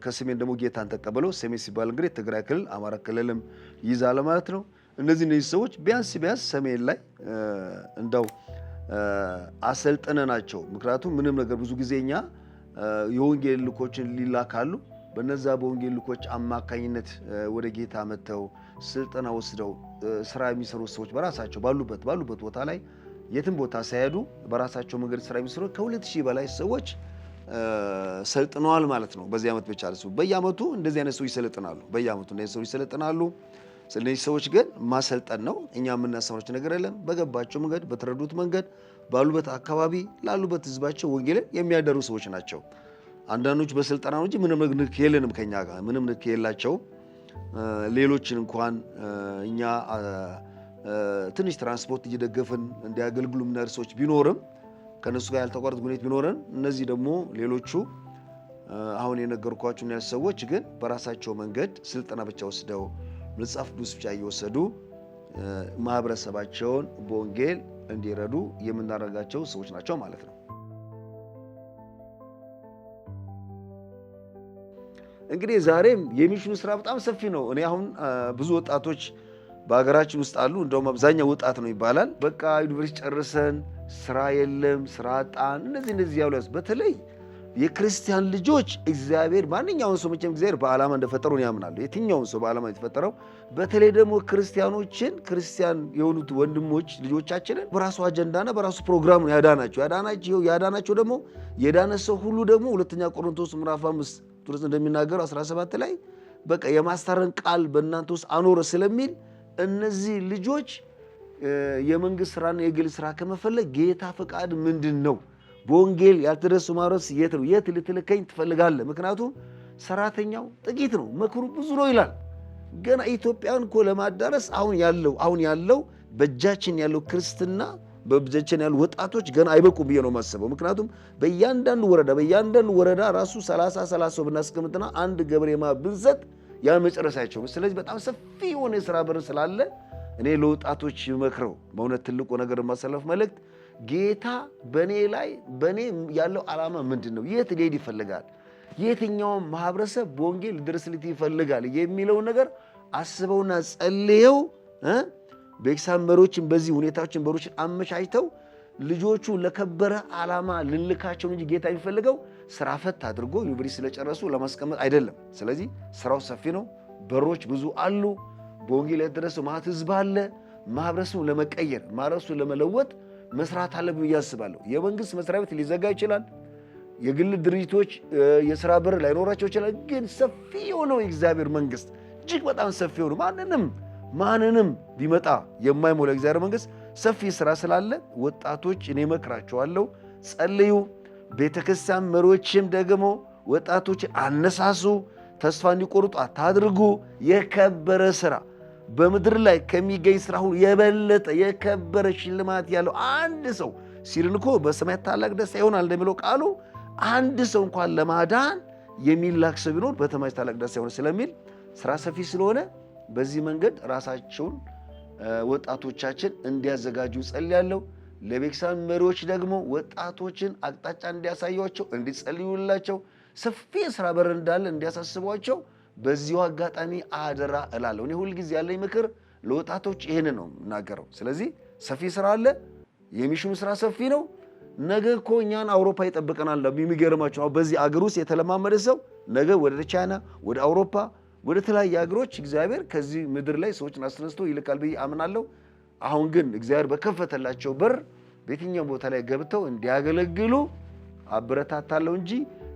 ከሰሜን ደግሞ ጌታን ተቀበለው ሰሜን ሲባል እንግዲህ ትግራይ ክልል፣ አማራ ክልልም ይዛል ማለት ነው። እነዚህ ሰዎች ቢያንስ ሰሜን ላይ እንዳው አሰልጥነናቸው። ምክንያቱም ምንም ነገር ብዙ ጊዜኛ የወንጌል ልኮችን ሊላካሉ። በነዛ በወንጌል ልኮች አማካኝነት ወደ ጌታ መተው ስልጠና ወስደው ስራ የሚሰሩ ሰዎች በራሳቸው ባሉበት ቦታ ላይ የትም ቦታ ሳይሄዱ በራሳቸው መንገድ ስራ የሚሰሩ ከ2000 በላይ ሰዎች ሰልጥነዋል ማለት ነው። በዚህ ዓመት ብቻ ነው። በየዓመቱ እንደዚህ አይነት ሰዎች ይሰለጥናሉ። በየዓመቱ እንደዚህ ሰዎች ይሰለጥናሉ። ስለዚህ ሰዎች ግን ማሰልጠን ነው። እኛ የምናስተምራቸው ነገር የለም። በገባቸው መንገድ በተረዱት መንገድ ባሉበት አካባቢ ላሉበት ህዝባቸው ወንጌልን የሚያደሩ ሰዎች ናቸው። አንዳንዶች በስልጠና ነው እንጂ ምንም ንክ የለንም ከኛ ጋር ምንም ንክ የላቸው። ሌሎችን እንኳን እኛ ትንሽ ትራንስፖርት እየደገፍን እንዲያገልግሉ የምናደርግ ሰዎች ቢኖርም ከነሱ ጋር ያልተቋረጠ ግንኙነት ቢኖረን እነዚህ ደግሞ ሌሎቹ አሁን የነገርኳችሁ እነዚህ ሰዎች ግን በራሳቸው መንገድ ስልጠና ብቻ ወስደው መጽሐፍ ቅዱስ ብቻ እየወሰዱ ማህበረሰባቸውን በወንጌል እንዲረዱ የምናደርጋቸው ሰዎች ናቸው ማለት ነው። እንግዲህ ዛሬም የሚሽኑ ስራ በጣም ሰፊ ነው። እኔ አሁን ብዙ ወጣቶች በሀገራችን ውስጥ አሉ። እንደውም አብዛኛው ወጣት ነው ይባላል። በቃ ዩኒቨርሲቲ ጨርሰን ስራ የለም፣ ስራ አጣን፣ እነዚህ ያሉ በተለይ የክርስቲያን ልጆች እግዚአብሔር ማንኛውን ሰው መቼም እግዚአብሔር በዓላማ እንደፈጠረው ያምናሉ። የትኛውን ሰው በዓላማ የተፈጠረው በተለይ ደግሞ ክርስቲያን የሆኑት ወንድሞች ልጆቻችንን በራሱ አጀንዳና በራሱ ፕሮግራም ነው ያዳናቸው ደግሞ የዳነ ሰው ሁሉ ደግሞ ሁለተኛ ቆሮንቶስ ምዕራፍ 5 ቁጥር እንደሚናገረው 17 ላይ በቃ የማስታረን ቃል በእናንተ ውስጥ አኖረ ስለሚል እነዚህ ልጆች የመንግስት ስራና የግል ስራ ከመፈለግ ጌታ ፈቃድ ምንድነው? በወንጌል ያልተደረሱ ማረስ የት ነው? የት ልትልከኝ ትፈልጋለህ? ምክንያቱም ሰራተኛው ጥቂት ነው፣ መክሩ ብዙ ነው ይላል። ገና ኢትዮጵያን እኮ ለማዳረስ አሁን ያለው በእጃችን ያለው ክርስትና በእጃችን ያሉ ወጣቶች ገና አይበቁም ብዬ ነው የማስበው። ምክንያቱም በእያንዳንዱ ወረዳ ራሱ 30 ሰው ብናስቀምጥና አንድ ገበሬ ብንሰጥ ያን መጨረስ አይችልም። ስለዚህ በጣም ሰፊ የሆነ የሥራ በር ስላለ እኔ ለወጣቶች መክረው በእውነት ትልቁ ነገር ማሰለፍ መልእክት ጌታ በኔ ያለው ዓላማ ምንድነው? የት ሊሄድ ይፈልጋል? የትኛው ማህበረሰብ በወንጌል ሊደርስልት ይፈልጋል የሚለው ነገር አስበውና ጸልየው በኤክሳም መሪዎችን በዚህ ሁኔታዎችን በሮችን አመቻችተው ልጆቹ ለከበረ ዓላማ ልልካቸው እንጂ ጌታ የሚፈልገው ስራ ፈት አድርጎ ዩኒቨርሲቲ ስለጨረሱ ለማስቀመጥ አይደለም። ስለዚህ ስራው ሰፊ ነው። በሮች ብዙ አሉ። በወንጌል ያደረሰው ማት ህዝብ አለ። ማህበረሰቡን ለመቀየር ማህበረሰቡን ለመለወጥ መስራት አለብን ብዬ አስባለሁ። የመንግስት መስሪያ ቤት ሊዘጋ ይችላል። የግል ድርጅቶች የሥራ በር ላይኖራቸው ይችላል። ግን ሰፊ የሆነው የእግዚአብሔር መንግስት እጅግ በጣም ሰፊ የሆነው ማንንም ቢመጣ የማይሞላ የእግዚአብሔር መንግስት ሰፊ ስራ ስላለ ወጣቶች እኔ እመክራቸዋለሁ፣ ጸልዩ። ቤተክርስቲያን መሪዎችም ደግሞ ወጣቶች አነሳሱ፣ ተስፋ እንዲቆርጡ አታድርጉ። የከበረ ስራ በምድር ላይ ከሚገኝ ስራ ሁሉ የበለጠ የከበረ ሽልማት ያለው አንድ ሰው ሲልን እኮ በሰማይ ታላቅ ደስታ ይሆናል እንደሚለው ቃሉ አንድ ሰው እንኳን ለማዳን የሚላክ ሰው ቢኖር በሰማይ ታላቅ ደስታ ይሆናል ስለሚል ስራ ሰፊ ስለሆነ በዚህ መንገድ ራሳቸውን ወጣቶቻችን እንዲያዘጋጁ ጸልያለሁ። ለቤተክርስቲያን መሪዎች ደግሞ ወጣቶችን አቅጣጫ እንዲያሳዩአቸው እንዲጸልዩላቸው ሰፊ ስራ በር እንዳለ እንዲያሳስቧቸው በዚሁ አጋጣሚ አደራ እላለሁ። እኔ ሁልጊዜ ያለኝ ምክር ለወጣቶች ይሄን ነው የምናገረው። ስለዚህ ሰፊ ስራ አለ፣ የሚሹም ስራ ሰፊ ነው። ነገ እኮ እኛን አውሮፓ ይጠብቀናል። የሚገርማቸው በዚህ አገር ውስጥ የተለማመደ ሰው ነገ ወደ ቻይና፣ ወደ አውሮፓ፣ ወደ ተለያዩ አገሮች እግዚአብሔር ከዚህ ምድር ላይ ሰዎችን አስነስቶ ይልካል ብዬ አምናለሁ። አሁን ግን እግዚአብሔር በከፈተላቸው በር በየትኛው ቦታ ላይ ገብተው እንዲያገለግሉ አበረታታለሁ እንጂ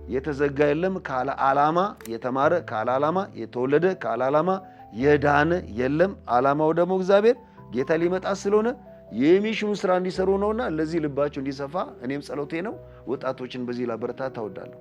የተዘጋ የለም። ካለ ዓላማ የተማረ ካለ ዓላማ የተወለደ ካለ ዓላማ የዳነ የለም። ዓላማው ደግሞ እግዚአብሔር ጌታ ሊመጣ ስለሆነ የሚሽኑ ስራ እንዲሰሩ ነውና ለዚህ ልባቸው እንዲሰፋ እኔም ጸሎቴ ነው። ወጣቶችን በዚህ ላበረታታ እወዳለሁ።